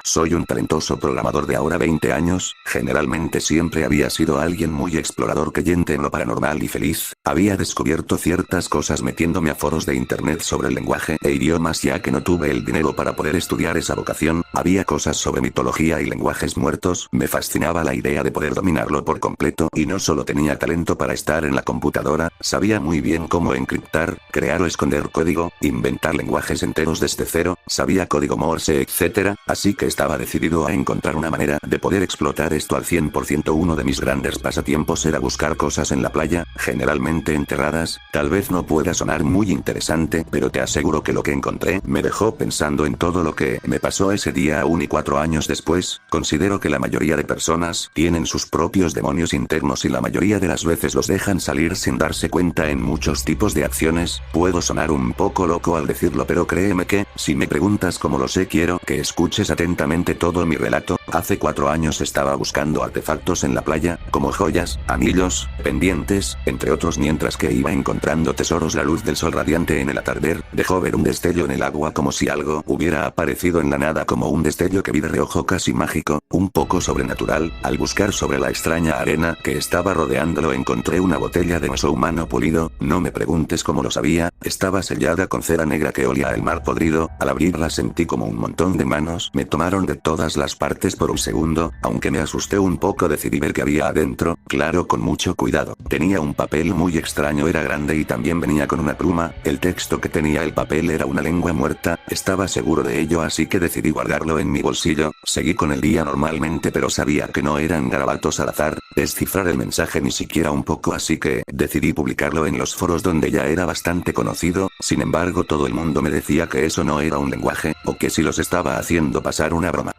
Soy un talentoso programador de ahora 20 años, generalmente siempre había sido alguien muy explorador creyente en lo paranormal y feliz, había descubierto ciertas cosas metiéndome a foros de internet sobre el lenguaje e idiomas ya que no tuve el dinero para poder estudiar esa vocación, había cosas sobre mitología y lenguajes muertos, me fascinaba la idea de poder dominarlo por completo y no solo tenía talento para estar en la computadora, sabía muy bien cómo encriptar, crear o esconder código, inventar lenguajes enteros desde cero, sabía código Morse etc, así que estaba decidido a encontrar una manera de poder explotar esto al 100%. Uno de mis grandes pasatiempos era buscar cosas en la playa, generalmente enterradas, tal vez no pueda sonar muy interesante, pero te aseguro que lo que encontré me dejó pensando en todo lo que me pasó ese día aún y 4 años después. Considero que la mayoría de personas tienen sus propios demonios internos y la mayoría de las veces los dejan salir sin darse cuenta en muchos tipos de acciones. Puedo sonar un poco loco al decirlo, pero créeme que, si me preguntas cómo lo sé, quiero que escuches atentamente todo mi relato. Hace 4 años estaba buscando artefactos en la playa, como joyas, anillos, pendientes, entre otros, mientras que iba encontrando tesoros. La luz del sol radiante en el atardecer dejó ver un destello en el agua como si algo hubiera aparecido en la nada, como un destello que vi de reojo casi mágico, un poco sobrenatural. Al buscar sobre la extraña arena que estaba rodeándolo encontré una botella de hueso humano pulido, no me preguntes cómo lo sabía, estaba sellada con cera negra que olía el mar podrido. Al abrirla sentí como un montón de manos me tomaron de todas las partes. Por un segundo, aunque me asusté un poco, decidí ver qué había adentro, claro, con mucho cuidado. Tenía un papel muy extraño, era grande y también venía con una pluma, el texto que tenía el papel era una lengua muerta, estaba seguro de ello, así que decidí guardarlo en mi bolsillo. Seguí con el día normalmente, pero sabía que no eran garabatos al azar, descifrar el mensaje ni siquiera un poco, así que decidí publicarlo en los foros donde ya era bastante conocido. Sin embargo, todo el mundo me decía que eso no era un lenguaje, o que si los estaba haciendo pasar una broma.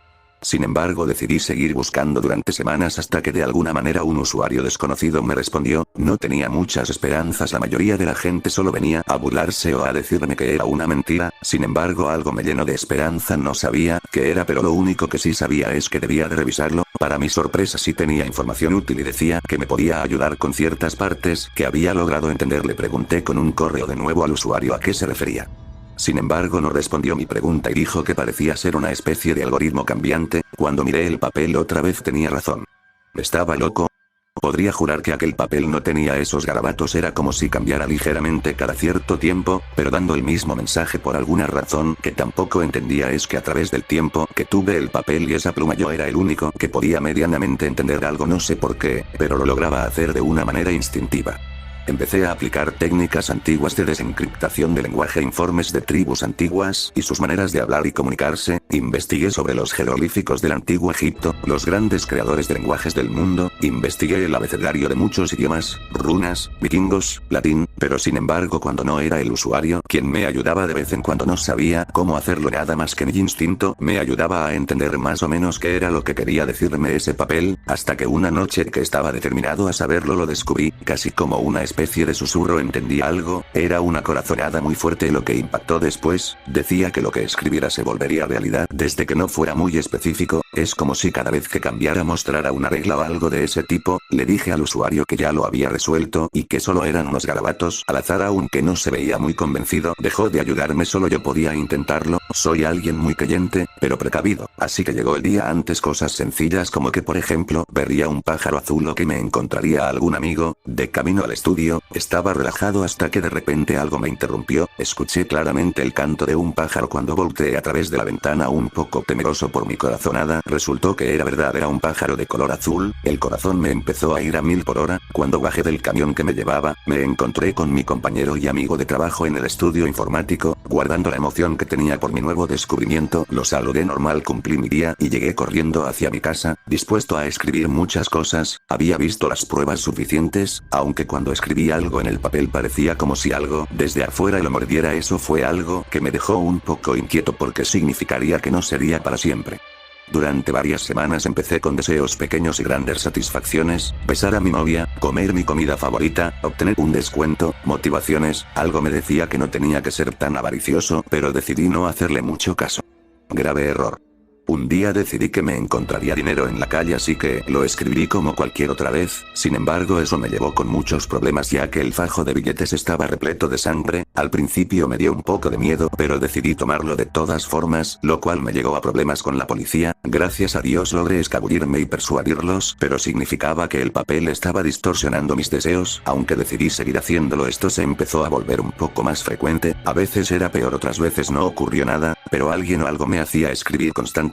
Sin embargo, decidí seguir buscando durante semanas hasta que de alguna manera un usuario desconocido me respondió. No tenía muchas esperanzas, la mayoría de la gente solo venía a burlarse o a decirme que era una mentira. Sin embargo, algo me llenó de esperanza, no sabía qué era, pero lo único que sí sabía es que debía de revisarlo. Para mi sorpresa sí tenía información útil y decía que me podía ayudar con ciertas partes que había logrado entender. Le pregunté con un correo de nuevo al usuario a qué se refería. Sin embargo, no respondió mi pregunta y dijo que parecía ser una especie de algoritmo cambiante. Cuando miré el papel otra vez tenía razón. ¿Estaba loco? Podría jurar que aquel papel no tenía esos garabatos, era como si cambiara ligeramente cada cierto tiempo, pero dando el mismo mensaje. Por alguna razón que tampoco entendía es que a través del tiempo que tuve el papel y esa pluma yo era el único que podía medianamente entender algo, no sé por qué, pero lo lograba hacer de una manera instintiva. Empecé a aplicar técnicas antiguas de desencriptación de lenguaje, informes de tribus antiguas y sus maneras de hablar y comunicarse, investigué sobre los jeroglíficos del antiguo Egipto, los grandes creadores de lenguajes del mundo, investigué el abecedario de muchos idiomas, runas, vikingos, latín, pero sin embargo cuando no era el usuario quien me ayudaba de vez en cuando no sabía cómo hacerlo, nada más que mi instinto me ayudaba a entender más o menos qué era lo que quería decirme ese papel, hasta que una noche que estaba determinado a saberlo lo descubrí, casi como una especie de susurro entendí algo, era una corazonada muy fuerte lo que impactó después, decía que lo que escribiera se volvería realidad desde que no fuera muy específico, es como si cada vez que cambiara mostrara una regla o algo de ese tipo. Le dije al usuario que ya lo había resuelto y que solo eran unos garabatos al azar, aunque no se veía muy convencido, dejó de ayudarme, solo yo podía intentarlo, soy alguien muy creyente, pero precavido, así que llegó el día antes, cosas sencillas como que por ejemplo, vería un pájaro azul o que me encontraría algún amigo, de camino al estudio. Estaba relajado hasta que de repente algo me interrumpió, escuché claramente el canto de un pájaro. Cuando volteé a través de la ventana un poco temeroso por mi corazonada, resultó que era verdad, era un pájaro de color azul, el corazón me empezó a ir a 1000 por hora, cuando bajé del camión que me llevaba, me encontré con mi compañero y amigo de trabajo en el estudio informático, guardando la emoción que tenía por mi nuevo descubrimiento, lo saludé normal, cumplí mi día y llegué corriendo hacia mi casa, dispuesto a escribir muchas cosas, había visto las pruebas suficientes, aunque cuando escribí algo en el papel parecía como si algo desde afuera lo mordiera. Eso fue algo que me dejó un poco inquieto porque significaría que no sería para siempre. Durante varias semanas empecé con deseos pequeños y grandes satisfacciones, besar a mi novia, comer mi comida favorita, obtener un descuento, motivaciones, algo me decía que no tenía que ser tan avaricioso, pero decidí no hacerle mucho caso. Grave error. Un día decidí que me encontraría dinero en la calle, así que lo escribí como cualquier otra vez. Sin embargo, eso me llevó con muchos problemas, ya que el fajo de billetes estaba repleto de sangre. Al principio me dio un poco de miedo, pero decidí tomarlo de todas formas, lo cual me llegó a problemas con la policía. Gracias a Dios logré escabullirme y persuadirlos, pero significaba que el papel estaba distorsionando mis deseos. Aunque decidí seguir haciéndolo, esto se empezó a volver un poco más frecuente. A veces era peor, otras veces no ocurrió nada, pero alguien o algo me hacía escribir constantemente.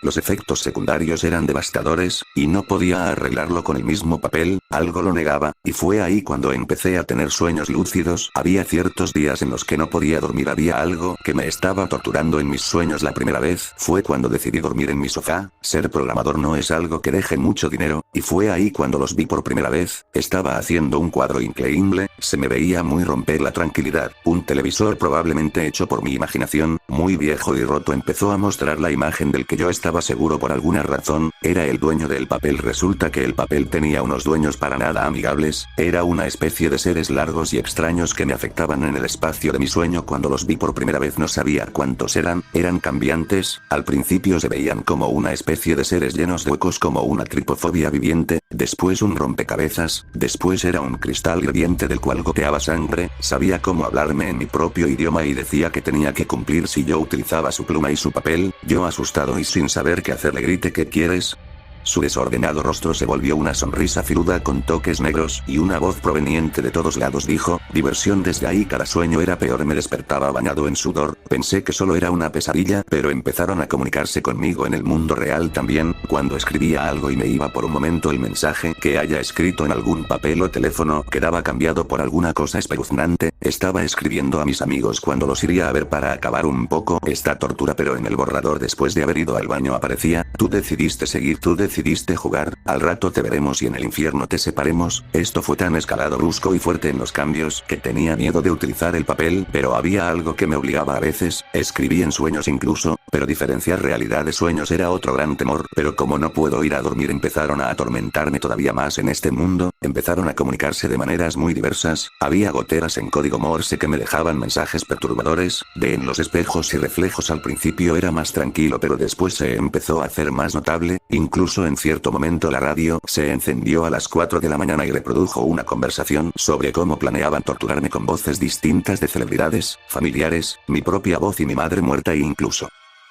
Los efectos secundarios eran devastadores, y no podía arreglarlo con el mismo papel. Algo lo negaba, y fue ahí cuando empecé a tener sueños lúcidos. Había ciertos días en los que no podía dormir, había algo que me estaba torturando en mis sueños. La primera vez fue cuando decidí dormir en mi sofá. Ser programador no es algo que deje mucho dinero, y fue ahí cuando los vi por primera vez. Estaba haciendo un cuadro increíble, se me veía muy romper la tranquilidad. Un televisor probablemente hecho por mi imaginación, muy viejo y roto, empezó a mostrar la imagen del que yo estaba seguro por alguna razón, era el dueño del papel. Resulta que el papel tenía unos dueños para nada amigables, era una especie de seres largos y extraños que me afectaban en el espacio de mi sueño. Cuando los vi por primera vez no sabía cuántos eran cambiantes. Al principio se veían como una especie de seres llenos de huecos, como una tripofobia viviente, después un rompecabezas, después era un cristal hirviente del cual goteaba sangre. Sabía cómo hablarme en mi propio idioma y decía que tenía que cumplir si yo utilizaba su pluma y su papel. Yo, asustado y sin saber qué hacer, le grité: ¿qué quieres? Su desordenado rostro se volvió una sonrisa filuda con toques negros, y una voz proveniente de todos lados dijo: diversión. Desde ahí cada sueño era peor, me despertaba bañado en sudor. Pensé que solo era una pesadilla, pero empezaron a comunicarse conmigo en el mundo real también. Cuando escribía algo y me iba por un momento el mensaje que haya escrito en algún papel o teléfono quedaba cambiado por alguna cosa espeluznante. Estaba escribiendo a mis amigos cuando los iría a ver para acabar un poco esta tortura, pero en el borrador después de haber ido al baño aparecía: tú decidiste seguir, tú decidiste jugar, al rato te veremos y en el infierno te separemos. Esto fue tan escalado, brusco y fuerte en los cambios que tenía miedo de utilizar el papel, pero había algo que me obligaba a veces. Escribí en sueños incluso, pero diferenciar realidad de sueños era otro gran temor. Pero como no puedo ir a dormir, empezaron a atormentarme todavía más en este mundo. Empezaron a comunicarse de maneras muy diversas. Había goteras en código Morse que me dejaban mensajes perturbadores, en los espejos y reflejos. Al principio era más tranquilo, pero después se empezó a hacer más notable. Incluso en cierto momento la radio se encendió a las 4 de la mañana y reprodujo una conversación sobre cómo planeaban torturarme con voces distintas de celebridades, familiares, mi propia voz y mi madre muerta incluso.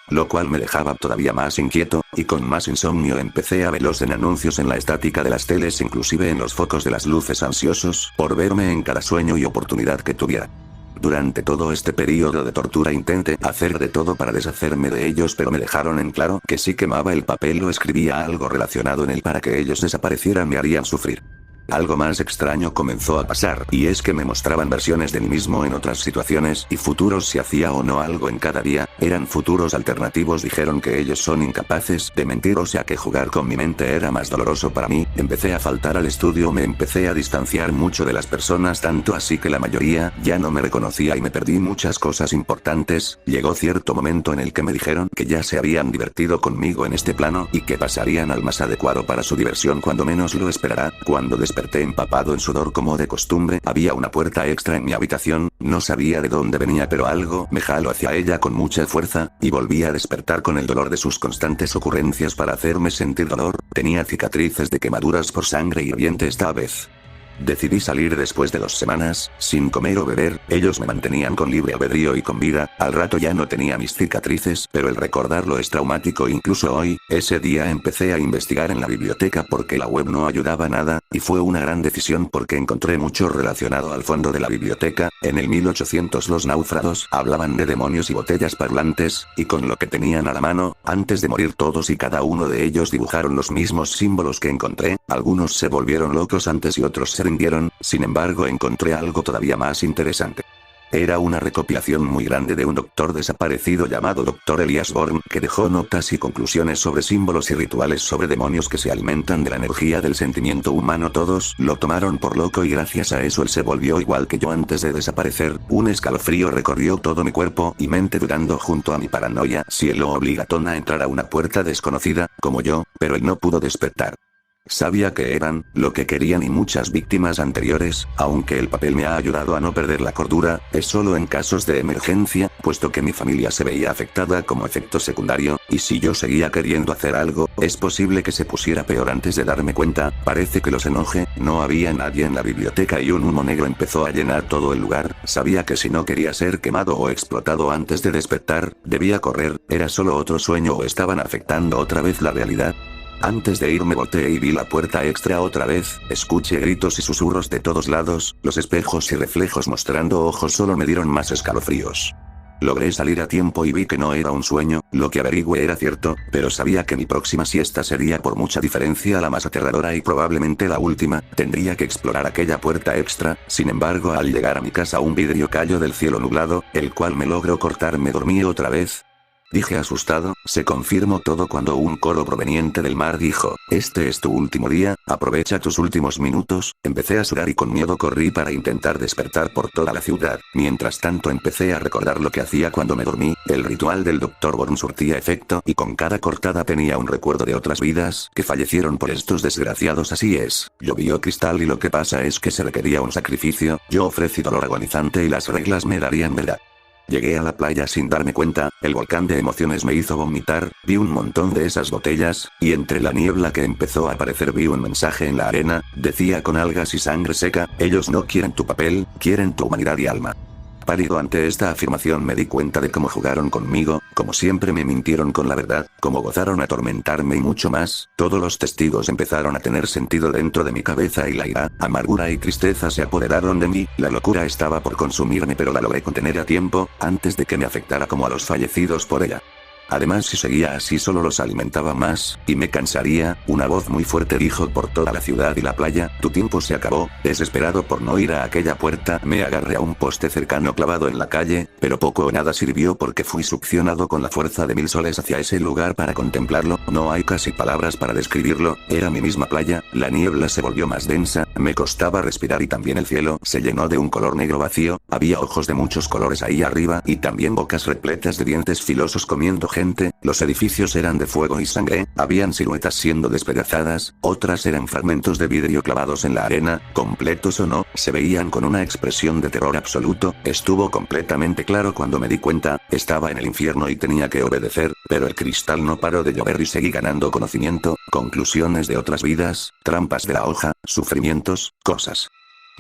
Lo cual me dejaba todavía más inquieto, y con más insomnio empecé a verlos en anuncios en la estática de las teles, inclusive en los focos de las luces, ansiosos por verme en cada sueño y oportunidad que tuviera. Durante todo este periodo de tortura intenté hacer de todo para deshacerme de ellos, pero me dejaron en claro que si quemaba el papel o escribía algo relacionado en él para que ellos desaparecieran, me harían sufrir. Algo más extraño comenzó a pasar, y es que me mostraban versiones de mí mismo en otras situaciones y futuros si hacía o no algo en cada día. Eran futuros alternativos. Dijeron que ellos son incapaces de mentir, o sea que jugar con mi mente era más doloroso para mí. Empecé a faltar al estudio, me empecé a distanciar mucho de las personas, tanto así que la mayoría ya no me reconocía y me perdí muchas cosas importantes. Llegó cierto momento en el que me dijeron que ya se habían divertido conmigo en este plano y que pasarían al más adecuado para su diversión cuando menos lo esperara. Cuando desperté empapado en sudor como de costumbre, había una puerta extra en mi habitación. No sabía de dónde venía, pero algo me jaló hacia ella con mucha fuerza, y volví a despertar con el dolor de sus constantes ocurrencias para hacerme sentir dolor. Tenía cicatrices de quemaduras por sangre hirviente esta vez. Decidí salir después de 2 semanas, sin comer o beber. Ellos me mantenían con libre albedrío y con vida. Al rato ya no tenía mis cicatrices, pero el recordarlo es traumático incluso hoy. Ese día empecé a investigar en la biblioteca porque la web no ayudaba nada, y fue una gran decisión porque encontré mucho relacionado al fondo de la biblioteca. En el 1800 los náufragos hablaban de demonios y botellas parlantes, y con lo que tenían a la mano, antes de morir todos y cada uno de ellos dibujaron los mismos símbolos que encontré. Algunos se volvieron locos antes y otros se rindieron. Sin embargo, encontré algo todavía más interesante. Era una recopilación muy grande de un doctor desaparecido llamado Dr. Elias Born, que dejó notas y conclusiones sobre símbolos y rituales sobre demonios que se alimentan de la energía del sentimiento humano. Todos lo tomaron por loco y gracias a eso él se volvió igual que yo antes de desaparecer. Un escalofrío recorrió todo mi cuerpo y mente dudando junto a mi paranoia si él lo obligaron a entrar a una puerta desconocida, como yo, pero él no pudo despertar. Sabía que eran lo que querían y muchas víctimas anteriores, aunque el papel me ha ayudado a no perder la cordura, es solo en casos de emergencia, puesto que mi familia se veía afectada como efecto secundario, y si yo seguía queriendo hacer algo, es posible que se pusiera peor antes de darme cuenta. Parece que los enoje, no había nadie en la biblioteca y un humo negro empezó a llenar todo el lugar. Sabía que si no quería ser quemado o explotado antes de despertar, debía correr, era solo otro sueño o estaban afectando otra vez la realidad. Antes de irme volteé y vi la puerta extra otra vez, escuché gritos y susurros de todos lados, los espejos y reflejos mostrando ojos solo me dieron más escalofríos. Logré salir a tiempo y vi que no era un sueño, lo que averigüé era cierto, pero sabía que mi próxima siesta sería por mucha diferencia la más aterradora y probablemente la última. Tendría que explorar aquella puerta extra. Sin embargo, al llegar a mi casa un vidrio cayó del cielo nublado, el cual me logró cortar. Me dormí otra vez. Dije asustado, se confirmó todo cuando un coro proveniente del mar dijo, este es tu último día, aprovecha tus últimos minutos. Empecé a sudar y con miedo corrí para intentar despertar por toda la ciudad. Mientras tanto empecé a recordar lo que hacía cuando me dormí, el ritual del Dr. Born surtía efecto y con cada cortada tenía un recuerdo de otras vidas que fallecieron por estos desgraciados. Así es, llovió cristal y lo que pasa es que se requería un sacrificio, yo ofrecí dolor agonizante y las reglas me darían verdad. Llegué a la playa sin darme cuenta, el volcán de emociones me hizo vomitar, vi un montón de esas botellas, y entre la niebla que empezó a aparecer vi un mensaje en la arena, decía con algas y sangre seca, ellos no quieren tu papel, quieren tu humanidad y alma. Pálido ante esta afirmación me di cuenta de cómo jugaron conmigo, como siempre me mintieron con la verdad, cómo gozaron atormentarme y mucho más. Todos los testigos empezaron a tener sentido dentro de mi cabeza y la ira, amargura y tristeza se apoderaron de mí. La locura estaba por consumirme pero la logré contener a tiempo, antes de que me afectara como a los fallecidos por ella. Además, si seguía así solo los alimentaba más, y me cansaría. Una voz muy fuerte dijo por toda la ciudad y la playa, tu tiempo se acabó. Desesperado por no ir a aquella puerta, me agarré a un poste cercano clavado en la calle, pero poco o nada sirvió porque fui succionado con la fuerza de 1000 soles hacia ese lugar para contemplarlo. No hay casi palabras para describirlo, era mi misma playa, la niebla se volvió más densa, me costaba respirar y también el cielo se llenó de un color negro vacío, había ojos de muchos colores ahí arriba y también bocas repletas de dientes filosos comiendo gente. Los edificios eran de fuego y sangre, habían siluetas siendo despedazadas, otras eran fragmentos de vidrio clavados en la arena, completos o no, se veían con una expresión de terror absoluto. Estuvo completamente claro cuando me di cuenta, estaba en el infierno y tenía que obedecer, pero el cristal no paró de llover y seguí ganando conocimiento, conclusiones de otras vidas, trampas de la hoja, sufrimientos, cosas.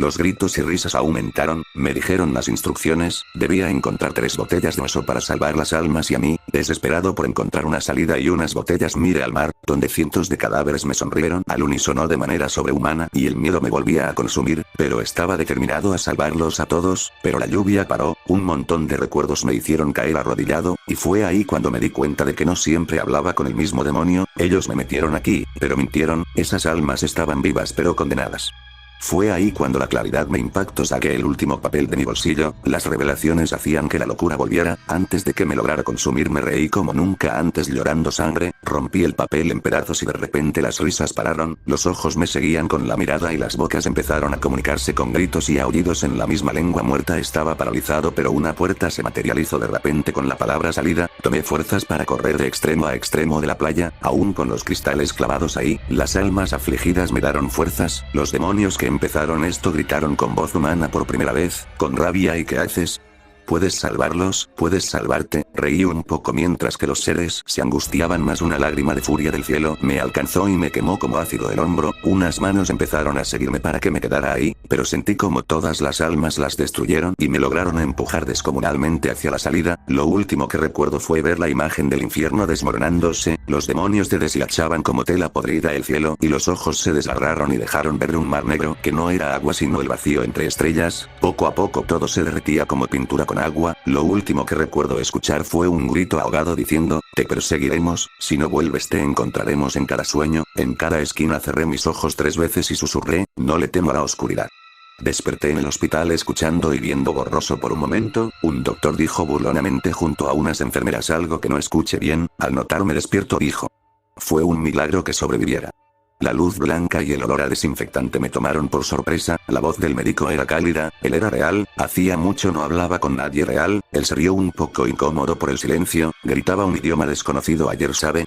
Los gritos y risas aumentaron, me dijeron las instrucciones, debía encontrar 3 botellas de hueso para salvar las almas y a mí, desesperado por encontrar una salida y unas botellas miré al mar, donde cientos de cadáveres me sonrieron al unísono de manera sobrehumana y el miedo me volvía a consumir, pero estaba determinado a salvarlos a todos, pero la lluvia paró, un montón de recuerdos me hicieron caer arrodillado, y fue ahí cuando me di cuenta de que no siempre hablaba con el mismo demonio, ellos me metieron aquí, pero mintieron, esas almas estaban vivas pero condenadas. Fue ahí cuando la claridad me impactó, saqué el último papel de mi bolsillo, las revelaciones hacían que la locura volviera, antes de que me lograra consumir me reí como nunca antes llorando sangre, rompí el papel en pedazos y de repente las risas pararon, los ojos me seguían con la mirada y las bocas empezaron a comunicarse con gritos y aullidos en la misma lengua muerta. Estaba paralizado pero una puerta se materializó de repente con la palabra salida, tomé fuerzas para correr de extremo a extremo de la playa, aún con los cristales clavados ahí, las almas afligidas me daron fuerzas, los demonios que empezaron esto gritaron con voz humana por primera vez, con rabia. ¿Y qué haces? ¿Puedes salvarlos? ¿Puedes salvarte? Reí un poco mientras que los seres se angustiaban más. Una lágrima de furia del cielo me alcanzó y me quemó como ácido el hombro, unas manos empezaron a seguirme para que me quedara ahí, pero sentí como todas las almas las destruyeron y me lograron empujar descomunalmente hacia la salida. Lo último que recuerdo fue ver la imagen del infierno desmoronándose, los demonios se deshilachaban como tela podrida el cielo y los ojos se desgarraron y dejaron ver un mar negro que no era agua sino el vacío entre estrellas. Poco a poco todo se derretía como pintura con agua. Lo último que recuerdo escuchar fue un grito ahogado diciendo, te perseguiremos, si no vuelves te encontraremos en cada sueño, en cada esquina. Cerré mis ojos 3 veces y susurré, no le temo a la oscuridad. Desperté en el hospital escuchando y viendo borroso por un momento, un doctor dijo burlonamente junto a unas enfermeras algo que no escuché bien, al notarme despierto dijo. Fue un milagro que sobreviviera. La luz blanca y el olor a desinfectante me tomaron por sorpresa, la voz del médico era cálida, él era real, hacía mucho no hablaba con nadie real, él se rió un poco incómodo por el silencio, gritaba un idioma desconocido. Ayer sabe.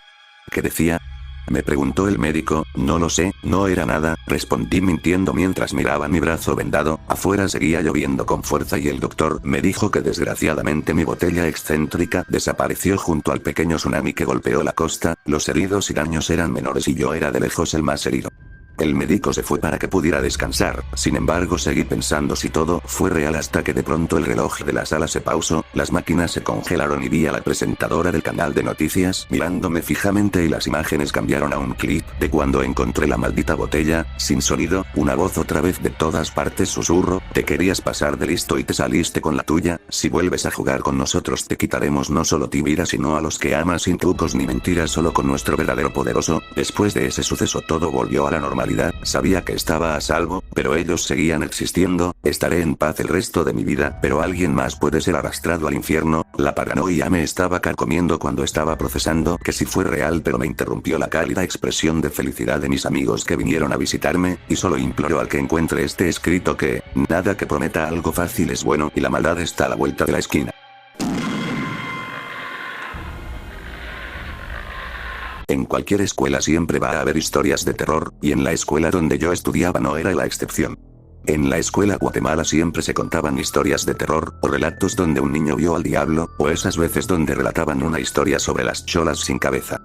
¿Qué decía? Me preguntó el médico. No lo sé, no era nada, respondí mintiendo mientras miraba mi brazo vendado. Afuera seguía lloviendo con fuerza y el doctor me dijo que desgraciadamente mi botella excéntrica desapareció junto al pequeño tsunami que golpeó la costa. Los heridos y daños eran menores y yo era de lejos el más herido. El médico se fue para que pudiera descansar, sin embargo seguí pensando si todo fue real hasta que de pronto el reloj de la sala se pausó, las máquinas se congelaron y vi a la presentadora del canal de noticias mirándome fijamente y las imágenes cambiaron a un clip de cuando encontré la maldita botella, sin sonido, una voz otra vez de todas partes susurro, te querías pasar de listo y te saliste con la tuya, si vuelves a jugar con nosotros te quitaremos no solo tu vida sino a los que amas sin trucos ni mentiras solo con nuestro verdadero poderoso. Después de ese suceso todo volvió a la normalidad. Sabía que estaba a salvo, pero ellos seguían existiendo, estaré en paz el resto de mi vida, pero alguien más puede ser arrastrado al infierno. La paranoia me estaba carcomiendo cuando estaba procesando que si fue real, pero me interrumpió la cálida expresión de felicidad de mis amigos que vinieron a visitarme, y solo imploro al que encuentre este escrito que, nada que prometa algo fácil es bueno y la maldad está a la vuelta de la esquina. En cualquier escuela siempre va a haber historias de terror, y en la escuela donde yo estudiaba no era la excepción. En la escuela Guatemala siempre se contaban historias de terror, o relatos donde un niño vio al diablo, o esas veces donde relataban una historia sobre las cholas sin cabeza.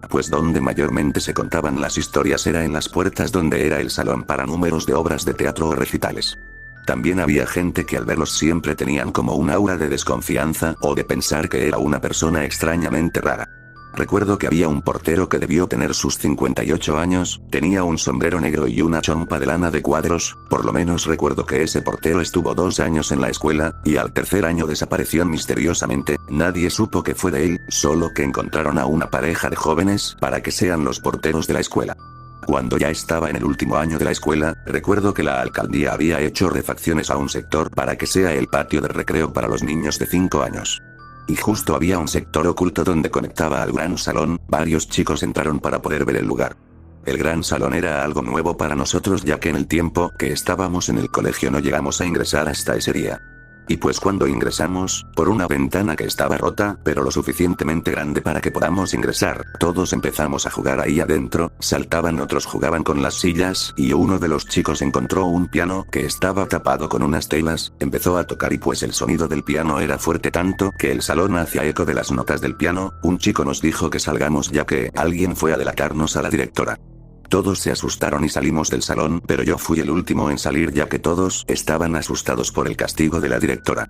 Pues donde mayormente se contaban las historias era en las puertas donde era el salón para números de obras de teatro o recitales. También había gente que al verlos siempre tenían como un aura de desconfianza, o de pensar que era una persona extrañamente rara. Recuerdo que había un portero que debió tener sus 58 años, tenía un sombrero negro y una chompa de lana de cuadros, por lo menos recuerdo que ese portero estuvo 2 años en la escuela, y al tercer año desapareció misteriosamente, nadie supo qué fue de él, solo que encontraron a una pareja de jóvenes para que sean los porteros de la escuela. Cuando ya estaba en el último año de la escuela, recuerdo que la alcaldía había hecho refacciones a un sector para que sea el patio de recreo para los niños de 5 años. Y justo había un sector oculto donde conectaba al gran salón, varios chicos entraron para poder ver el lugar. El gran salón era algo nuevo para nosotros ya que en el tiempo que estábamos en el colegio no llegamos a ingresar hasta ese día. Y pues cuando ingresamos, por una ventana que estaba rota, pero lo suficientemente grande para que podamos ingresar, todos empezamos a jugar ahí adentro, saltaban otros jugaban con las sillas, y uno de los chicos encontró un piano que estaba tapado con unas telas, empezó a tocar y pues el sonido del piano era fuerte tanto que el salón hacía eco de las notas del piano, un chico nos dijo que salgamos ya que alguien fue a delatarnos a la directora. Todos se asustaron y salimos del salón, pero yo fui el último en salir ya que todos estaban asustados por el castigo de la directora.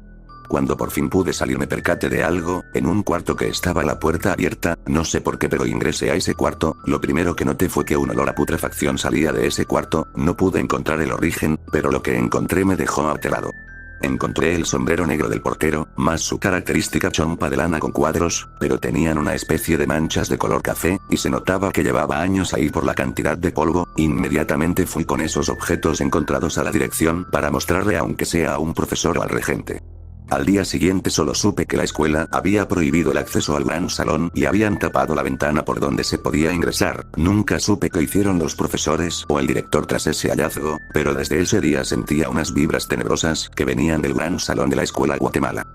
Cuando por fin pude salir me percaté de algo, en un cuarto que estaba la puerta abierta, no sé por qué pero ingresé a ese cuarto, lo primero que noté fue que un olor a putrefacción salía de ese cuarto, no pude encontrar el origen, pero lo que encontré me dejó aterrado. Encontré el sombrero negro del portero, más su característica chompa de lana con cuadros, pero tenían una especie de manchas de color café, y se notaba que llevaba años ahí por la cantidad de polvo. Inmediatamente fui con esos objetos encontrados a la dirección para mostrarle aunque sea a un profesor o al regente. Al día siguiente solo supe que la escuela había prohibido el acceso al gran salón y habían tapado la ventana por donde se podía ingresar. Nunca supe qué hicieron los profesores o el director tras ese hallazgo, pero desde ese día sentía unas vibras tenebrosas que venían del gran salón de la escuela Guatemala.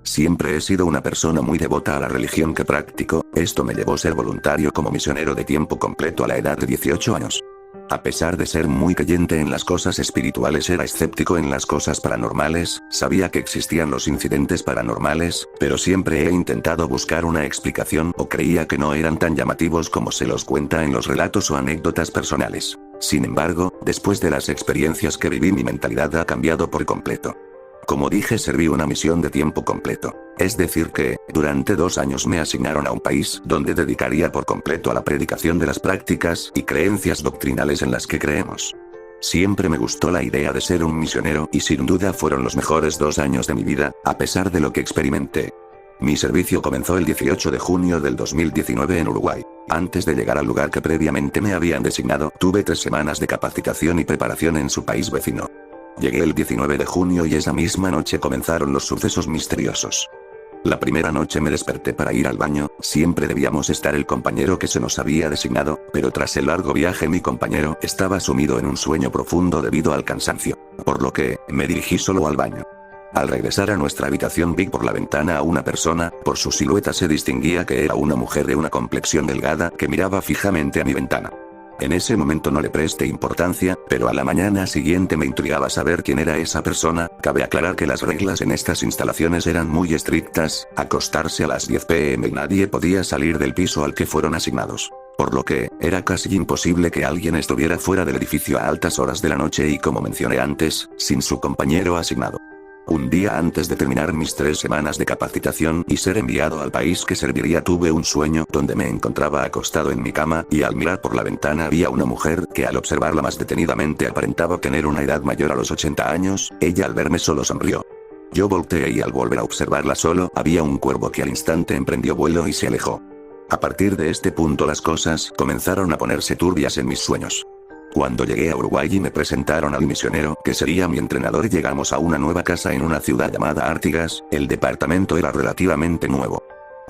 Siempre he sido una persona muy devota a la religión que practico, esto me llevó a ser voluntario como misionero de tiempo completo a la edad de 18 años. A pesar de ser muy creyente en las cosas espirituales era escéptico en las cosas paranormales, sabía que existían los incidentes paranormales, pero siempre he intentado buscar una explicación o creía que no eran tan llamativos como se los cuenta en los relatos o anécdotas personales. Sin embargo, después de las experiencias que viví mi mentalidad ha cambiado por completo. Como dije, serví una misión de tiempo completo. Es decir que, durante 2 años me asignaron a un país donde dedicaría por completo a la predicación de las prácticas y creencias doctrinales en las que creemos. Siempre me gustó la idea de ser un misionero y sin duda fueron los mejores 2 años de mi vida, a pesar de lo que experimenté. Mi servicio comenzó el 18 de junio del 2019 en Uruguay. Antes de llegar al lugar que previamente me habían designado, tuve 3 semanas de capacitación y preparación en su país vecino. Llegué el 19 de junio y esa misma noche comenzaron los sucesos misteriosos. La primera noche me desperté para ir al baño, siempre debíamos estar el compañero que se nos había designado, pero tras el largo viaje mi compañero estaba sumido en un sueño profundo debido al cansancio. Por lo que, me dirigí solo al baño. Al regresar a nuestra habitación vi por la ventana a una persona, por su silueta se distinguía que era una mujer de una complexión delgada que miraba fijamente a mi ventana. En ese momento no le presté importancia, pero a la mañana siguiente me intrigaba saber quién era esa persona. Cabe aclarar que las reglas en estas instalaciones eran muy estrictas, acostarse a las 10 p.m. y nadie podía salir del piso al que fueron asignados. Por lo que, era casi imposible que alguien estuviera fuera del edificio a altas horas de la noche y, como mencioné antes, sin su compañero asignado. Un día antes de terminar mis 3 semanas de capacitación y ser enviado al país que serviría tuve un sueño donde me encontraba acostado en mi cama y al mirar por la ventana había una mujer que al observarla más detenidamente aparentaba tener una edad mayor a los 80 años, ella al verme solo sonrió. Yo volteé y al volver a observarla solo había un cuervo que al instante emprendió vuelo y se alejó. A partir de este punto las cosas comenzaron a ponerse turbias en mis sueños. Cuando llegué a Uruguay y me presentaron al misionero, que sería mi entrenador, llegamos a una nueva casa en una ciudad llamada Artigas. El departamento era relativamente nuevo.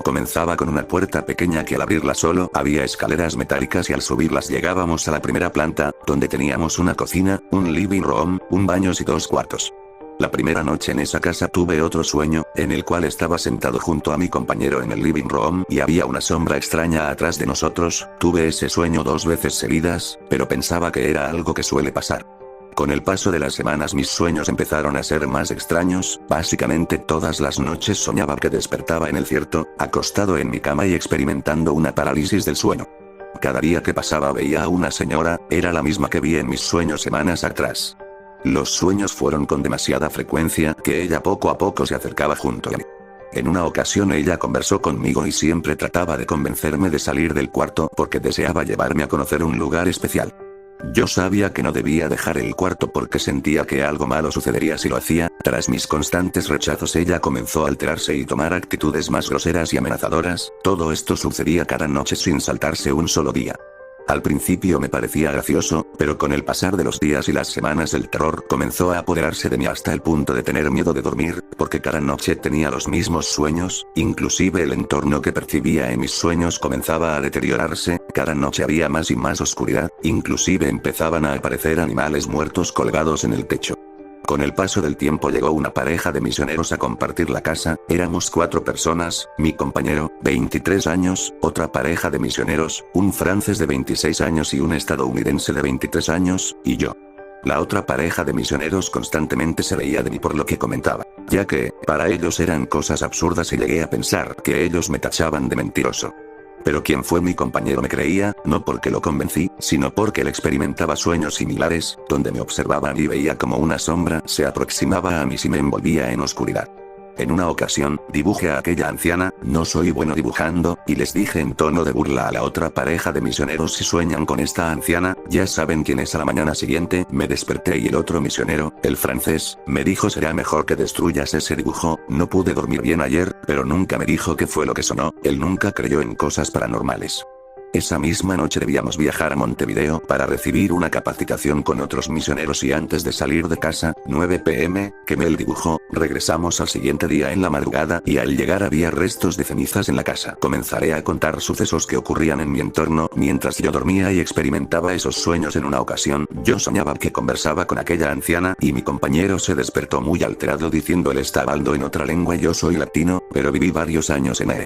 Comenzaba con una puerta pequeña que al abrirla solo había escaleras metálicas y al subirlas llegábamos a la primera planta, donde teníamos una cocina, un living room, un baño y 2 cuartos. La primera noche en esa casa tuve otro sueño, en el cual estaba sentado junto a mi compañero en el living room y había una sombra extraña atrás de nosotros. Tuve ese sueño 2 veces seguidas, pero pensaba que era algo que suele pasar. Con el paso de las semanas mis sueños empezaron a ser más extraños, básicamente todas las noches soñaba que despertaba en el cierto, acostado en mi cama y experimentando una parálisis del sueño. Cada día que pasaba veía a una señora, era la misma que vi en mis sueños semanas atrás. Los sueños fueron con demasiada frecuencia que ella poco a poco se acercaba junto a mí. En una ocasión ella conversó conmigo y siempre trataba de convencerme de salir del cuarto porque deseaba llevarme a conocer un lugar especial. Yo sabía que no debía dejar el cuarto porque sentía que algo malo sucedería si lo hacía. Tras mis constantes rechazos ella comenzó a alterarse y tomar actitudes más groseras y amenazadoras. Todo esto sucedía cada noche sin saltarse un solo día. Al principio me parecía gracioso, pero con el pasar de los días y las semanas el terror comenzó a apoderarse de mí hasta el punto de tener miedo de dormir, porque cada noche tenía los mismos sueños, inclusive el entorno que percibía en mis sueños comenzaba a deteriorarse, cada noche había más y más oscuridad, inclusive empezaban a aparecer animales muertos colgados en el techo. Con el paso del tiempo llegó una pareja de misioneros a compartir la casa, éramos 4 personas, mi compañero, 23 años, otra pareja de misioneros, un francés de 26 años y un estadounidense de 23 años, y yo. La otra pareja de misioneros constantemente se reía de mí por lo que comentaba, ya que, para ellos eran cosas absurdas y llegué a pensar que ellos me tachaban de mentiroso. Pero quien fue mi compañero me creía, no porque lo convencí, sino porque él experimentaba sueños similares, donde me observaba y veía como una sombra se aproximaba a mí y me envolvía en oscuridad. En una ocasión, dibujé a aquella anciana, no soy bueno dibujando, y les dije en tono de burla a la otra pareja de misioneros: si sueñan con esta anciana, ya saben quién es. A la mañana siguiente, me desperté y el otro misionero, el francés, me dijo: será mejor que destruyas ese dibujo. No pude dormir bien ayer, pero nunca me dijo qué fue lo que sonó. Él nunca creyó en cosas paranormales. Esa misma noche debíamos viajar a Montevideo para recibir una capacitación con otros misioneros y antes de salir de casa, 9 p.m., quemé el dibujo. Regresamos al siguiente día en la madrugada y al llegar había restos de cenizas en la casa. Comenzaré a contar sucesos que ocurrían en mi entorno mientras yo dormía y experimentaba esos sueños. En una ocasión, yo soñaba que conversaba con aquella anciana y mi compañero se despertó muy alterado diciendo: él está hablando en otra lengua. Yo soy latino, pero viví varios años en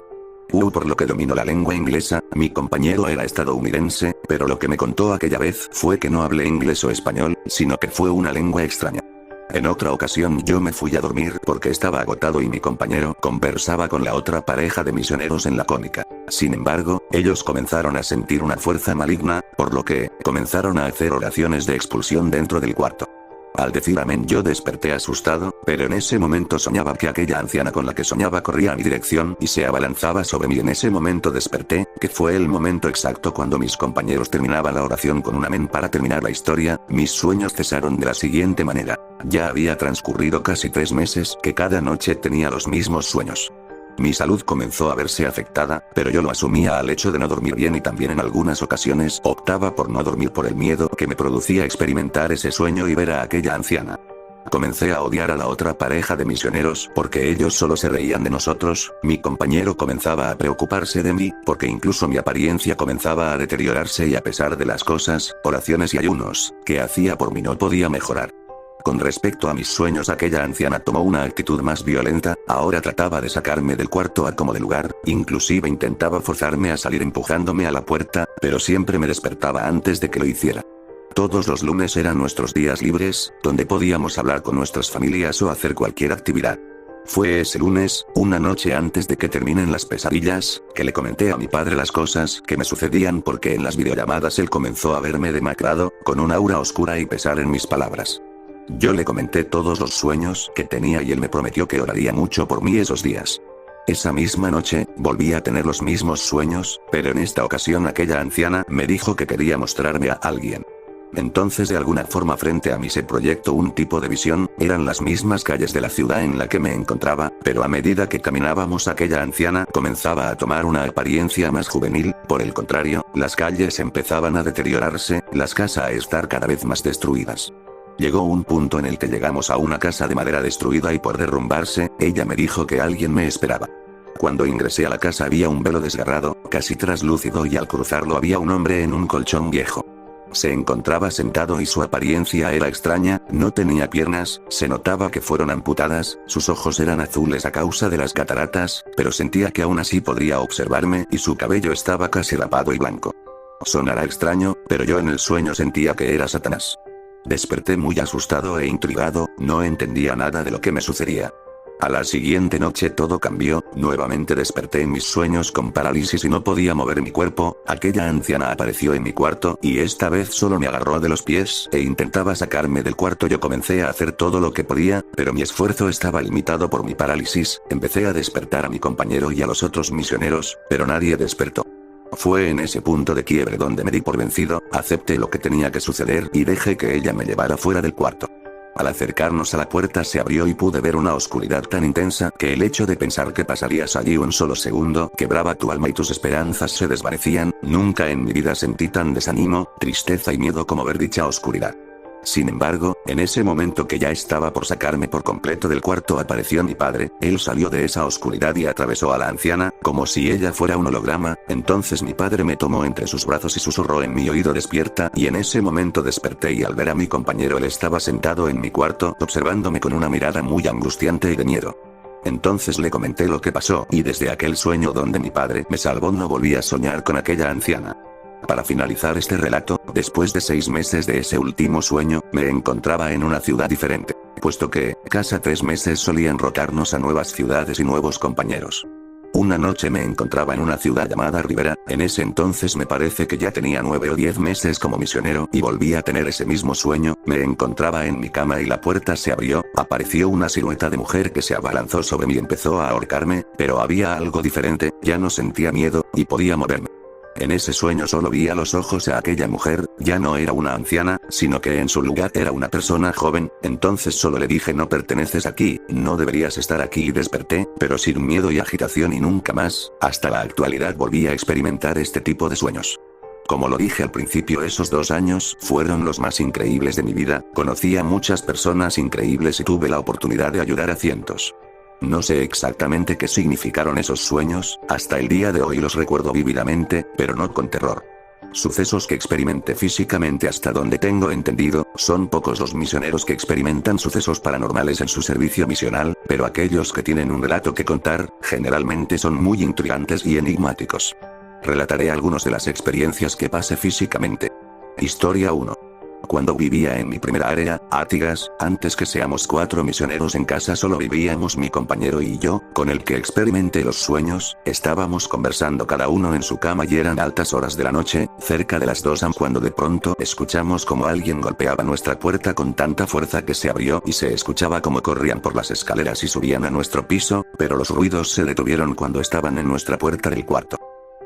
por lo que domino la lengua inglesa. Mi compañero era estadounidense, pero lo que me contó aquella vez fue que no hablé inglés o español, sino que fue una lengua extraña. En otra ocasión yo me fui a dormir porque estaba agotado y mi compañero conversaba con la otra pareja de misioneros en la cónica. Sin embargo, ellos comenzaron a sentir una fuerza maligna, por lo que comenzaron a hacer oraciones de expulsión dentro del cuarto. Al decir amén yo desperté asustado, pero en ese momento soñaba que aquella anciana con la que soñaba corría a mi dirección y se abalanzaba sobre mí. En ese momento desperté, que fue el momento exacto cuando mis compañeros terminaban la oración con un amén. Para terminar la historia, mis sueños cesaron de la siguiente manera. Ya había transcurrido casi 3 meses que cada noche tenía los mismos sueños. Mi salud comenzó a verse afectada, pero yo lo asumía al hecho de no dormir bien y también en algunas ocasiones optaba por no dormir por el miedo que me producía experimentar ese sueño y ver a aquella anciana. Comencé a odiar a la otra pareja de misioneros porque ellos solo se reían de nosotros. Mi compañero comenzaba a preocuparse de mí porque incluso mi apariencia comenzaba a deteriorarse y a pesar de las cosas, oraciones y ayunos que hacía por mí no podía mejorar. Con respecto a mis sueños, aquella anciana tomó una actitud más violenta, ahora trataba de sacarme del cuarto a como de lugar, inclusive intentaba forzarme a salir empujándome a la puerta, pero siempre me despertaba antes de que lo hiciera. Todos los lunes eran nuestros días libres, donde podíamos hablar con nuestras familias o hacer cualquier actividad. Fue ese lunes, una noche antes de que terminen las pesadillas, que le comenté a mi padre las cosas que me sucedían porque en las videollamadas él comenzó a verme demacrado, con un aura oscura y pesar en mis palabras. Yo le comenté todos los sueños que tenía y él me prometió que oraría mucho por mí esos días. Esa misma noche, volví a tener los mismos sueños, pero en esta ocasión aquella anciana me dijo que quería mostrarme a alguien. Entonces de alguna forma frente a mí se proyectó un tipo de visión, eran las mismas calles de la ciudad en la que me encontraba, pero a medida que caminábamos aquella anciana comenzaba a tomar una apariencia más juvenil, por el contrario, las calles empezaban a deteriorarse, las casas a estar cada vez más destruidas. Llegó un punto en el que llegamos a una casa de madera destruida y por derrumbarse, ella me dijo que alguien me esperaba. Cuando ingresé a la casa había un velo desgarrado, casi traslúcido y al cruzarlo había un hombre en un colchón viejo. Se encontraba sentado y su apariencia era extraña, no tenía piernas, se notaba que fueron amputadas, sus ojos eran azules a causa de las cataratas, pero sentía que aún así podría observarme y su cabello estaba casi rapado y blanco. Sonará extraño, pero yo en el sueño sentía que era Satanás. Desperté muy asustado e intrigado, no entendía nada de lo que me sucedía. A la siguiente noche todo cambió, nuevamente desperté en mis sueños con parálisis y no podía mover mi cuerpo, aquella anciana apareció en mi cuarto y esta vez solo me agarró de los pies e intentaba sacarme del cuarto. Yo comencé a hacer todo lo que podía, pero mi esfuerzo estaba limitado por mi parálisis, empecé a despertar a mi compañero y a los otros misioneros, pero nadie despertó. Fue en ese punto de quiebre donde me di por vencido, acepté lo que tenía que suceder y dejé que ella me llevara fuera del cuarto. Al acercarnos a la puerta se abrió y pude ver una oscuridad tan intensa que el hecho de pensar que pasarías allí un solo segundo quebraba tu alma y tus esperanzas se desvanecían. Nunca en mi vida sentí tan desánimo, tristeza y miedo como ver dicha oscuridad. Sin embargo, en ese momento que ya estaba por sacarme por completo del cuarto apareció mi padre, él salió de esa oscuridad y atravesó a la anciana, como si ella fuera un holograma, entonces mi padre me tomó entre sus brazos y susurró en mi oído despierta y en ese momento desperté y al ver a mi compañero él estaba sentado en mi cuarto observándome con una mirada muy angustiante y de miedo. Entonces le comenté lo que pasó y desde aquel sueño donde mi padre me salvó no volví a soñar con aquella anciana. Para finalizar este relato, después de 6 meses de ese último sueño, me encontraba en una ciudad diferente, puesto que, cada 3 meses solían rotarnos a nuevas ciudades y nuevos compañeros. Una noche me encontraba en una ciudad llamada Rivera, en ese entonces me parece que ya tenía 9 o 10 meses como misionero y volví a tener ese mismo sueño, me encontraba en mi cama y la puerta se abrió, apareció una silueta de mujer que se abalanzó sobre mí y empezó a ahorcarme, pero había algo diferente, ya no sentía miedo, y podía moverme. En ese sueño solo vi a los ojos a aquella mujer, ya no era una anciana, sino que en su lugar era una persona joven, entonces solo le dije no perteneces aquí, no deberías estar aquí y desperté, pero sin miedo y agitación y nunca más, hasta la actualidad volví a experimentar este tipo de sueños. Como lo dije al principio, esos 2 años fueron los más increíbles de mi vida, conocí a muchas personas increíbles y tuve la oportunidad de ayudar a cientos. No sé exactamente qué significaron esos sueños, hasta el día de hoy los recuerdo vívidamente, pero no con terror. Sucesos que experimenté físicamente hasta donde tengo entendido, son pocos los misioneros que experimentan sucesos paranormales en su servicio misional, pero aquellos que tienen un relato que contar, generalmente son muy intrigantes y enigmáticos. Relataré algunas de las experiencias que pasé físicamente. Historia 1. Cuando vivía en mi primera área, Átigas, antes que seamos 4 misioneros en casa solo vivíamos mi compañero y yo, con el que experimenté los sueños, estábamos conversando cada uno en su cama y eran altas horas de la noche, cerca de las 2 am cuando de pronto escuchamos como alguien golpeaba nuestra puerta con tanta fuerza que se abrió y se escuchaba como corrían por las escaleras y subían a nuestro piso, pero los ruidos se detuvieron cuando estaban en nuestra puerta del cuarto.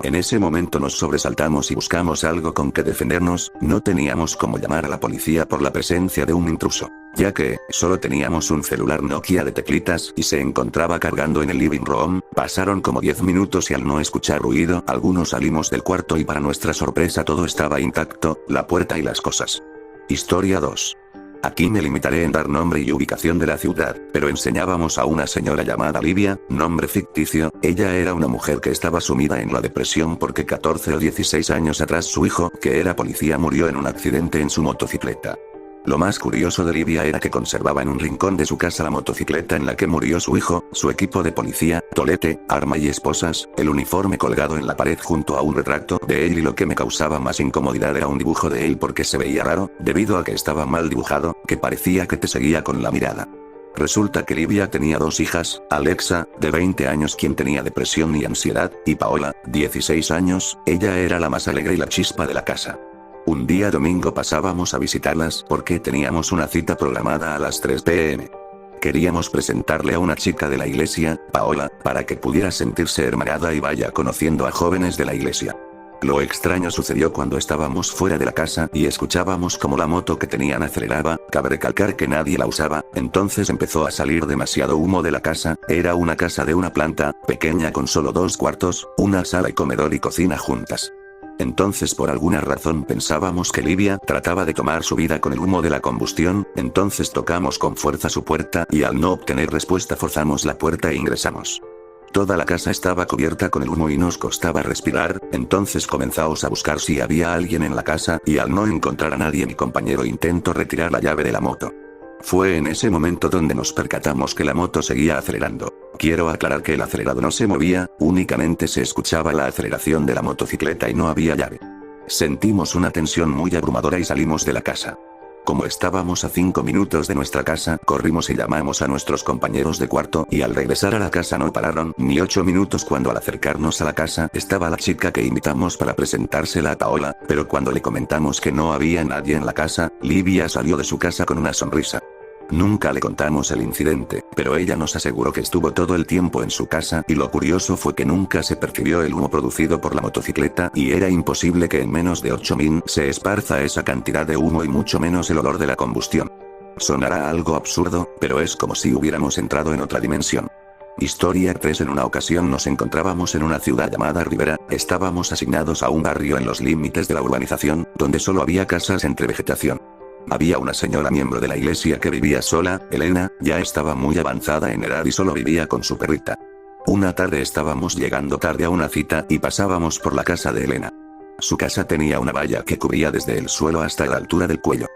En ese momento nos sobresaltamos y buscamos algo con que defendernos, no teníamos cómo llamar a la policía por la presencia de un intruso, ya que solo teníamos un celular Nokia de teclitas y se encontraba cargando en el living room. Pasaron como 10 minutos y al no escuchar ruido, algunos salimos del cuarto y para nuestra sorpresa todo estaba intacto, la puerta y las cosas. Historia 2. Aquí me limitaré en dar nombre y ubicación de la ciudad, pero enseñábamos a una señora llamada Livia, nombre ficticio, ella era una mujer que estaba sumida en la depresión porque 14 o 16 años atrás su hijo, que era policía, murió en un accidente en su motocicleta. Lo más curioso de Livia era que conservaba en un rincón de su casa la motocicleta en la que murió su hijo, su equipo de policía, tolete, arma y esposas, el uniforme colgado en la pared junto a un retrato de él, y lo que me causaba más incomodidad era un dibujo de él porque se veía raro, debido a que estaba mal dibujado, que parecía que te seguía con la mirada. Resulta que Livia tenía dos hijas, Alexa, de 20 años, quien tenía depresión y ansiedad, y Paola, 16 años, ella era la más alegre y la chispa de la casa. Un día domingo pasábamos a visitarlas porque teníamos una cita programada a las 3 p.m. Queríamos presentarle a una chica de la iglesia, Paola, para que pudiera sentirse hermanada y vaya conociendo a jóvenes de la iglesia. Lo extraño sucedió cuando estábamos fuera de la casa y escuchábamos como la moto que tenían aceleraba. Cabe recalcar que nadie la usaba, entonces empezó a salir demasiado humo de la casa. Era una casa de una planta, pequeña con solo 2 cuartos, una sala y comedor y cocina juntas. Entonces por alguna razón pensábamos que Livia trataba de tomar su vida con el humo de la combustión, entonces tocamos con fuerza su puerta y al no obtener respuesta forzamos la puerta e ingresamos. Toda la casa estaba cubierta con el humo y nos costaba respirar, entonces comenzamos a buscar si había alguien en la casa y al no encontrar a nadie mi compañero intentó retirar la llave de la moto. Fue en ese momento donde nos percatamos que la moto seguía acelerando. Quiero aclarar que el acelerado no se movía, únicamente se escuchaba la aceleración de la motocicleta y no había llave. Sentimos una tensión muy abrumadora y salimos de la casa. Como estábamos a 5 minutos de nuestra casa, corrimos y llamamos a nuestros compañeros de cuarto y al regresar a la casa no pararon ni 8 minutos cuando al acercarnos a la casa estaba la chica que invitamos para presentársela a Paola, pero cuando le comentamos que no había nadie en la casa, Livia salió de su casa con una sonrisa. Nunca le contamos el incidente, pero ella nos aseguró que estuvo todo el tiempo en su casa y lo curioso fue que nunca se percibió el humo producido por la motocicleta y era imposible que en menos de 8 min se esparza esa cantidad de humo y mucho menos el olor de la combustión. Sonará algo absurdo, pero es como si hubiéramos entrado en otra dimensión. Historia 3. En una ocasión nos encontrábamos en una ciudad llamada Rivera, estábamos asignados a un barrio en los límites de la urbanización, donde solo había casas entre vegetación. Había una señora miembro de la iglesia que vivía sola, Elena, ya estaba muy avanzada en edad y solo vivía con su perrita. Una tarde estábamos llegando tarde a una cita y pasábamos por la casa de Elena. Su casa tenía una valla que cubría desde el suelo hasta la altura del cuello.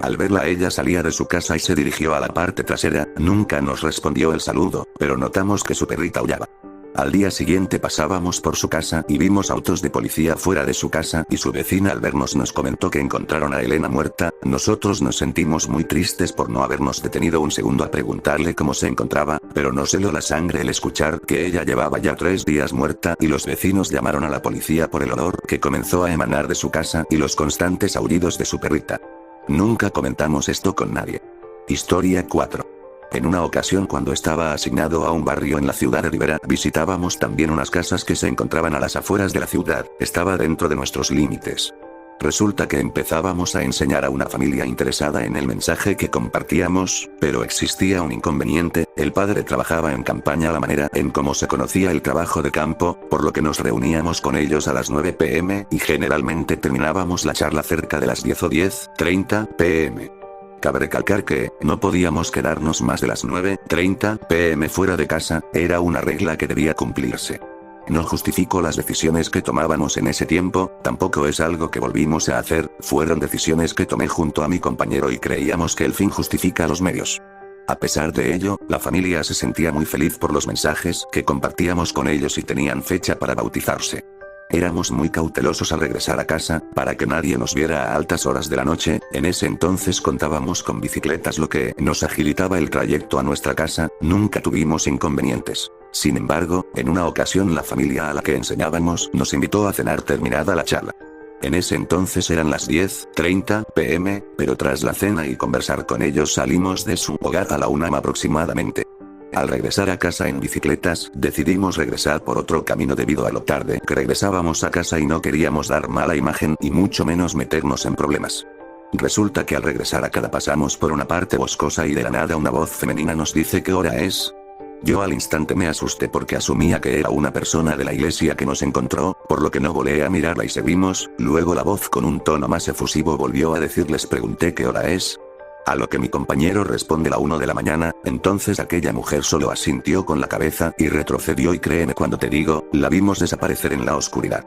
Al verla ella salía de su casa y se dirigió a la parte trasera, nunca nos respondió el saludo, pero notamos que su perrita aullaba. Al día siguiente pasábamos por su casa y vimos autos de policía fuera de su casa y su vecina al vernos nos comentó que encontraron a Elena muerta. Nosotros nos sentimos muy tristes por no habernos detenido un segundo a preguntarle cómo se encontraba, pero nos heló la sangre el escuchar que ella llevaba ya 3 días muerta y los vecinos llamaron a la policía por el olor que comenzó a emanar de su casa y los constantes aullidos de su perrita. Nunca comentamos esto con nadie. Historia 4. En una ocasión cuando estaba asignado a un barrio en la ciudad de Rivera, visitábamos también unas casas que se encontraban a las afueras de la ciudad, estaba dentro de nuestros límites. Resulta que empezábamos a enseñar a una familia interesada en el mensaje que compartíamos, pero existía un inconveniente, el padre trabajaba en campaña a la manera en cómo se conocía el trabajo de campo, por lo que nos reuníamos con ellos a las 9 p.m. y generalmente terminábamos la charla cerca de las 10 o 10:30 p.m. Cabe recalcar que, no podíamos quedarnos más de las 9:30 p.m. fuera de casa, era una regla que debía cumplirse. No justifico las decisiones que tomábamos en ese tiempo, tampoco es algo que volvimos a hacer, fueron decisiones que tomé junto a mi compañero y creíamos que el fin justifica los medios. A pesar de ello, la familia se sentía muy feliz por los mensajes que compartíamos con ellos y tenían fecha para bautizarse. Éramos muy cautelosos al regresar a casa, para que nadie nos viera a altas horas de la noche, en ese entonces contábamos con bicicletas lo que nos agilitaba el trayecto a nuestra casa, nunca tuvimos inconvenientes. Sin embargo, en una ocasión la familia a la que enseñábamos nos invitó a cenar terminada la charla. En ese entonces eran las 10:30 p.m., pero tras la cena y conversar con ellos salimos de su hogar a la 1 aproximadamente. Al regresar a casa en bicicletas, decidimos regresar por otro camino debido a lo tarde que regresábamos a casa y no queríamos dar mala imagen y mucho menos meternos en problemas. Resulta que al regresar a casa pasamos por una parte boscosa y de la nada una voz femenina nos dice qué hora es. Yo al instante me asusté porque asumía que era una persona de la iglesia que nos encontró, por lo que no volé a mirarla y seguimos, luego la voz con un tono más efusivo volvió a decir les pregunté qué hora es. A lo que mi compañero responde la 1 de la mañana, entonces aquella mujer solo asintió con la cabeza y retrocedió y créeme cuando te digo, la vimos desaparecer en la oscuridad.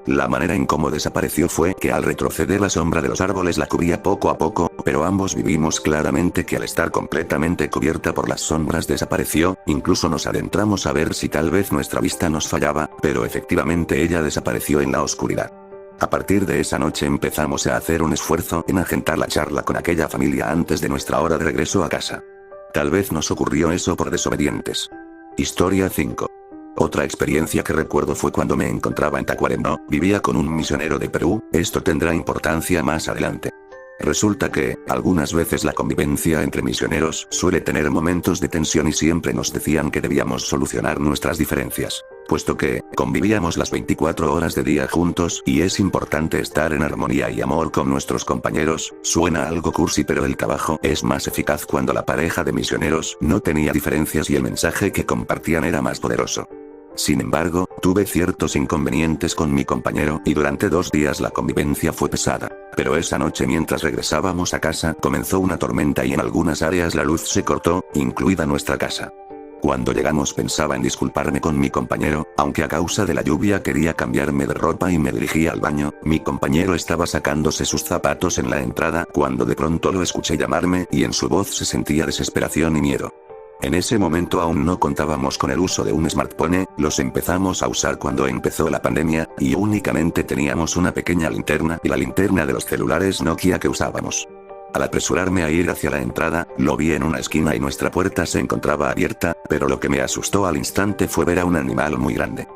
La manera en cómo desapareció fue que al retroceder la sombra de los árboles la cubría poco a poco, pero ambos vivimos claramente que al estar completamente cubierta por las sombras desapareció, incluso nos adentramos a ver si tal vez nuestra vista nos fallaba, pero efectivamente ella desapareció en la oscuridad. A partir de esa noche empezamos a hacer un esfuerzo en agendar la charla con aquella familia antes de nuestra hora de regreso a casa. Tal vez nos ocurrió eso por desobedientes. Historia 5. Otra experiencia que recuerdo fue cuando me encontraba en Tacuarembó, vivía con un misionero de Perú, esto tendrá importancia más adelante. Resulta que, algunas veces la convivencia entre misioneros suele tener momentos de tensión y siempre nos decían que debíamos solucionar nuestras diferencias, puesto que, convivíamos las 24 horas de día juntos y es importante estar en armonía y amor con nuestros compañeros. Suena algo cursi, pero el trabajo es más eficaz cuando la pareja de misioneros no tenía diferencias y el mensaje que compartían era más poderoso. Sin embargo, tuve ciertos inconvenientes con mi compañero y durante 2 días la convivencia fue pesada. Pero esa noche mientras regresábamos a casa comenzó una tormenta y en algunas áreas la luz se cortó, incluida nuestra casa. Cuando llegamos pensaba en disculparme con mi compañero, aunque a causa de la lluvia quería cambiarme de ropa y me dirigí al baño. Mi compañero estaba sacándose sus zapatos en la entrada cuando de pronto lo escuché llamarme y en su voz se sentía desesperación y miedo. En ese momento aún no contábamos con el uso de un smartphone, los empezamos a usar cuando empezó la pandemia, y únicamente teníamos una pequeña linterna y la linterna de los celulares Nokia que usábamos. Al apresurarme a ir hacia la entrada, lo vi en una esquina y nuestra puerta se encontraba abierta, pero lo que me asustó al instante fue ver a un animal muy grande.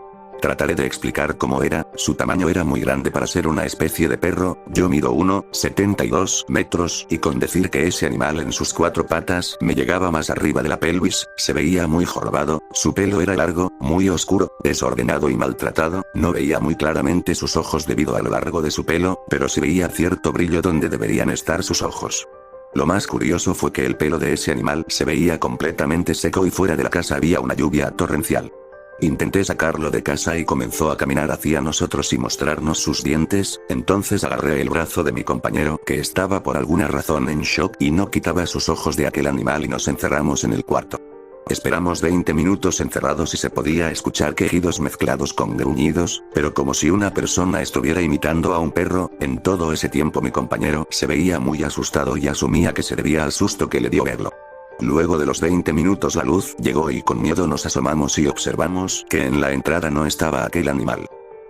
Trataré de explicar cómo era. Su tamaño era muy grande para ser una especie de perro. Yo mido 1,72 metros y con decir que ese animal en sus 4 patas me llegaba más arriba de la pelvis, se veía muy jorobado, su pelo era largo, muy oscuro, desordenado y maltratado, no veía muy claramente sus ojos debido a lo largo de su pelo, pero sí veía cierto brillo donde deberían estar sus ojos. Lo más curioso fue que el pelo de ese animal se veía completamente seco y fuera de la casa había una lluvia torrencial. Intenté sacarlo de casa y comenzó a caminar hacia nosotros y mostrarnos sus dientes, entonces agarré el brazo de mi compañero que estaba por alguna razón en shock y no quitaba sus ojos de aquel animal y nos encerramos en el cuarto. Esperamos 20 minutos encerrados y se podía escuchar quejidos mezclados con gruñidos, pero como si una persona estuviera imitando a un perro. En todo ese tiempo mi compañero se veía muy asustado y asumía que se debía al susto que le dio verlo. Luego de los 20 minutos la luz llegó y con miedo nos asomamos y observamos que en la entrada no estaba aquel animal.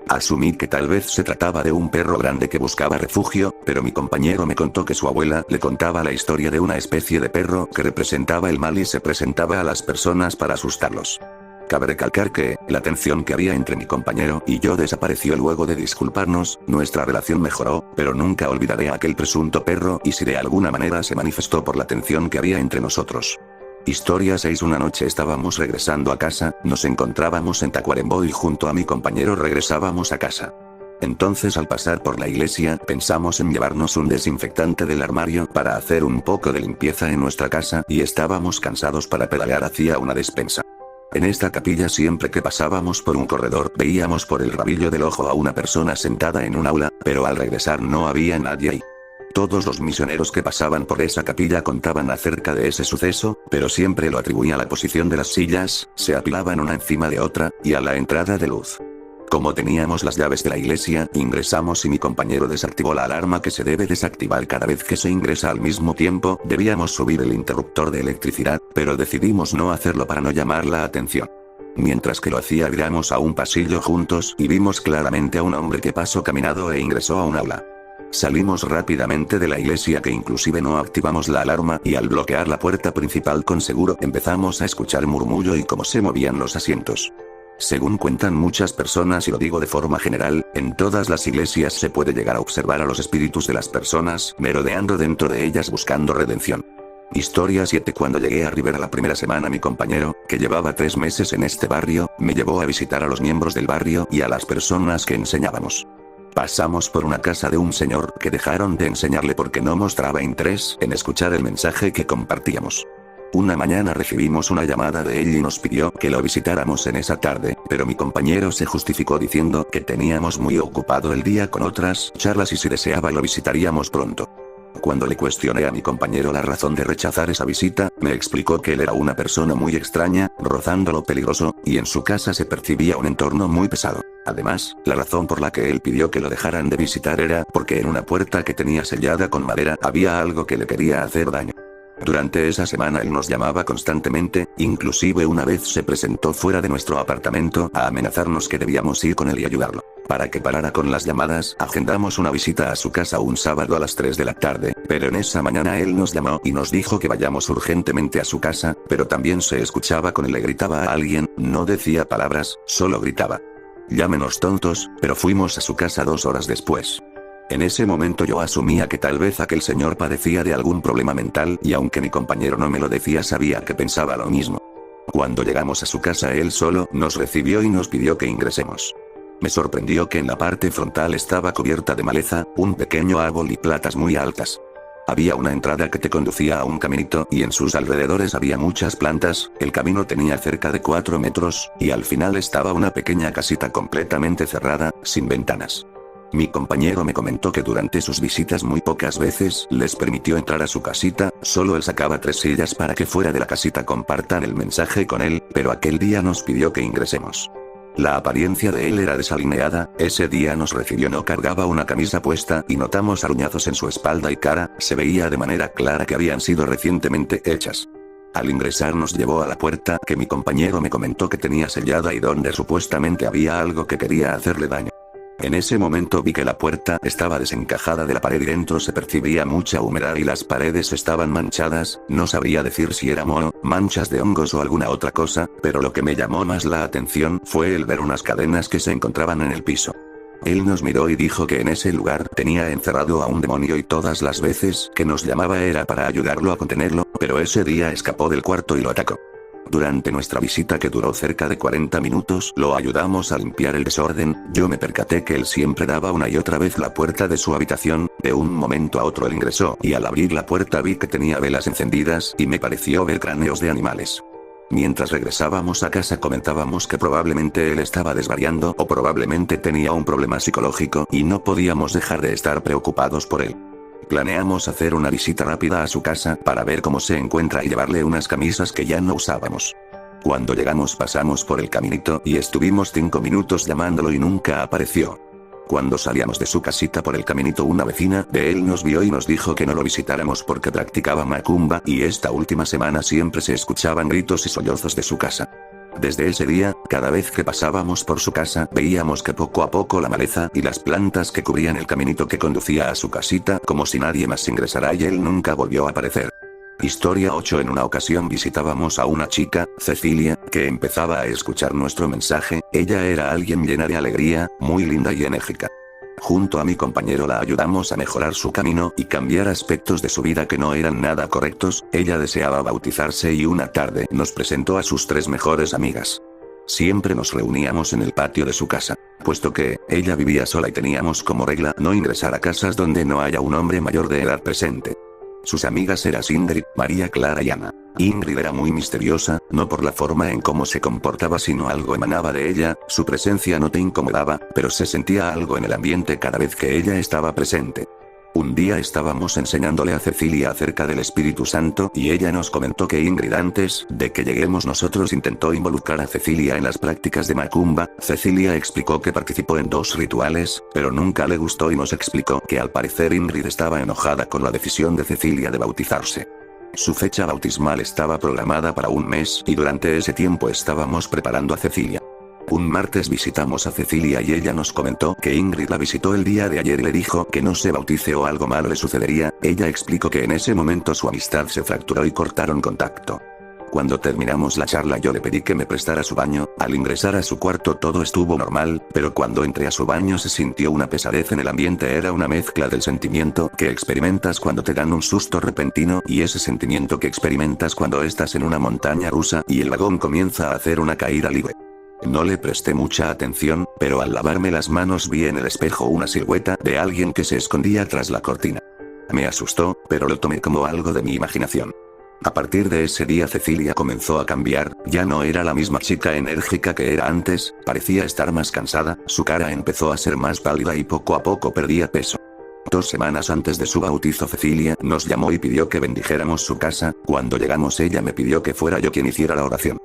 Asumí que tal vez se trataba de un perro grande que buscaba refugio, pero mi compañero me contó que su abuela le contaba la historia de una especie de perro que representaba el mal y se presentaba a las personas para asustarlos. Cabe recalcar que, la tensión que había entre mi compañero y yo desapareció luego de disculparnos, nuestra relación mejoró, pero nunca olvidaré a aquel presunto perro y si de alguna manera se manifestó por la tensión que había entre nosotros. Historia 6. Una noche estábamos regresando a casa, nos encontrábamos en Tacuarembó y junto a mi compañero regresábamos a casa. Entonces al pasar por la iglesia pensamos en llevarnos un desinfectante del armario para hacer un poco de limpieza en nuestra casa y estábamos cansados para pedalear hacia una despensa. En esta capilla siempre que pasábamos por un corredor veíamos por el rabillo del ojo a una persona sentada en un aula, pero al regresar no había nadie ahí. Todos los misioneros que pasaban por esa capilla contaban acerca de ese suceso, pero siempre lo atribuían a la posición de las sillas, se apilaban una encima de otra, y a la entrada de luz. Como teníamos las llaves de la iglesia, ingresamos y mi compañero desactivó la alarma que se debe desactivar cada vez que se ingresa al mismo tiempo. Debíamos subir el interruptor de electricidad, pero decidimos no hacerlo para no llamar la atención. Mientras que lo hacía miramos a un pasillo juntos y vimos claramente a un hombre que pasó caminando e ingresó a un aula. Salimos rápidamente de la iglesia que inclusive no activamos la alarma y al bloquear la puerta principal con seguro empezamos a escuchar murmullo y cómo se movían los asientos. Según cuentan muchas personas y lo digo de forma general, en todas las iglesias se puede llegar a observar a los espíritus de las personas merodeando dentro de ellas buscando redención. Historia 7. Cuando llegué a Rivera la primera semana mi compañero, que llevaba 3 meses en este barrio, me llevó a visitar a los miembros del barrio y a las personas que enseñábamos. Pasamos por una casa de un señor que dejaron de enseñarle porque no mostraba interés en escuchar el mensaje que compartíamos. Una mañana recibimos una llamada de él y nos pidió que lo visitáramos en esa tarde, pero mi compañero se justificó diciendo que teníamos muy ocupado el día con otras charlas y si deseaba lo visitaríamos pronto. Cuando le cuestioné a mi compañero la razón de rechazar esa visita, me explicó que él era una persona muy extraña, rozando lo peligroso, y en su casa se percibía un entorno muy pesado. Además, la razón por la que él pidió que lo dejaran de visitar era porque en una puerta que tenía sellada con madera había algo que le quería hacer daño. Durante esa semana él nos llamaba constantemente, inclusive una vez se presentó fuera de nuestro apartamento a amenazarnos que debíamos ir con él y ayudarlo. Para que parara con las llamadas, agendamos una visita a su casa un sábado a las 3 de la tarde, pero en esa mañana él nos llamó y nos dijo que vayamos urgentemente a su casa, pero también se escuchaba con él le gritaba a alguien, no decía palabras, solo gritaba. Llámenos tontos, pero fuimos a su casa 2 horas después. En ese momento yo asumía que tal vez aquel señor padecía de algún problema mental y aunque mi compañero no me lo decía sabía que pensaba lo mismo. Cuando llegamos a su casa él solo nos recibió y nos pidió que ingresemos. Me sorprendió que en la parte frontal estaba cubierta de maleza, un pequeño árbol y plantas muy altas. Había una entrada que te conducía a un caminito y en sus alrededores había muchas plantas, el camino tenía cerca de 4 metros, y al final estaba una pequeña casita completamente cerrada, sin ventanas. Mi compañero me comentó que durante sus visitas muy pocas veces les permitió entrar a su casita, solo él sacaba 3 sillas para que fuera de la casita compartan el mensaje con él, pero aquel día nos pidió que ingresemos. La apariencia de él era desalineada, ese día nos recibió no cargaba una camisa puesta y notamos aruñazos en su espalda y cara, se veía de manera clara que habían sido recientemente hechas. Al ingresar nos llevó a la puerta que mi compañero me comentó que tenía sellada y donde supuestamente había algo que quería hacerle daño. En ese momento vi que la puerta estaba desencajada de la pared y dentro se percibía mucha humedad y las paredes estaban manchadas, no sabría decir si era moho, manchas de hongos o alguna otra cosa, pero lo que me llamó más la atención fue el ver unas cadenas que se encontraban en el piso. Él nos miró y dijo que en ese lugar tenía encerrado a un demonio y todas las veces que nos llamaba era para ayudarlo a contenerlo, pero ese día escapó del cuarto y lo atacó. Durante nuestra visita que duró cerca de 40 minutos, lo ayudamos a limpiar el desorden, yo me percaté que él siempre daba una y otra vez la puerta de su habitación, de un momento a otro él ingresó y al abrir la puerta vi que tenía velas encendidas y me pareció ver cráneos de animales. Mientras regresábamos a casa comentábamos que probablemente él estaba desvariando o probablemente tenía un problema psicológico y no podíamos dejar de estar preocupados por él. Planeamos hacer una visita rápida a su casa para ver cómo se encuentra y llevarle unas camisas que ya no usábamos. Cuando llegamos pasamos por el caminito y estuvimos 5 minutos llamándolo y nunca apareció. Cuando salíamos de su casita por el caminito una vecina de él nos vio y nos dijo que no lo visitáramos porque practicaba macumba y esta última semana siempre se escuchaban gritos y sollozos de su casa. Desde ese día, cada vez que pasábamos por su casa veíamos que poco a poco la maleza y las plantas que cubrían el caminito que conducía a su casita como si nadie más ingresara y él nunca volvió a aparecer. Historia 8. En una ocasión visitábamos a una chica, Cecilia, que empezaba a escuchar nuestro mensaje, ella era alguien llena de alegría, muy linda y enérgica. Junto a mi compañero la ayudamos a mejorar su camino y cambiar aspectos de su vida que no eran nada correctos, ella deseaba bautizarse y una tarde nos presentó a sus 3 mejores amigas. Siempre nos reuníamos en el patio de su casa, puesto que ella vivía sola y teníamos como regla no ingresar a casas donde no haya un hombre mayor de edad presente. Sus amigas eran Ingrid, María Clara y Ana. Ingrid era muy misteriosa, no por la forma en cómo se comportaba sino algo emanaba de ella, su presencia no te incomodaba, pero se sentía algo en el ambiente cada vez que ella estaba presente. Un día estábamos enseñándole a Cecilia acerca del Espíritu Santo y ella nos comentó que Ingrid antes de que lleguemos nosotros intentó involucrar a Cecilia en las prácticas de macumba. Cecilia explicó que participó en 2 rituales, pero nunca le gustó y nos explicó que al parecer Ingrid estaba enojada con la decisión de Cecilia de bautizarse. Su fecha bautismal estaba programada para un mes y durante ese tiempo estábamos preparando a Cecilia. Un martes visitamos a Cecilia y ella nos comentó que Ingrid la visitó el día de ayer y le dijo que no se bautice o algo malo le sucedería. Ella explicó que en ese momento su amistad se fracturó y cortaron contacto. Cuando terminamos la charla yo le pedí que me prestara su baño, al ingresar a su cuarto todo estuvo normal, pero cuando entré a su baño se sintió una pesadez en el ambiente, era una mezcla del sentimiento que experimentas cuando te dan un susto repentino y ese sentimiento que experimentas cuando estás en una montaña rusa y el vagón comienza a hacer una caída libre. No le presté mucha atención, pero al lavarme las manos vi en el espejo una silueta de alguien que se escondía tras la cortina. Me asustó, pero lo tomé como algo de mi imaginación. A partir de ese día Cecilia comenzó a cambiar, ya no era la misma chica enérgica que era antes, parecía estar más cansada, su cara empezó a ser más pálida y poco a poco perdía peso. 2 semanas antes de su bautizo Cecilia nos llamó y pidió que bendijéramos su casa, cuando llegamos ella me pidió que fuera yo quien hiciera la oración.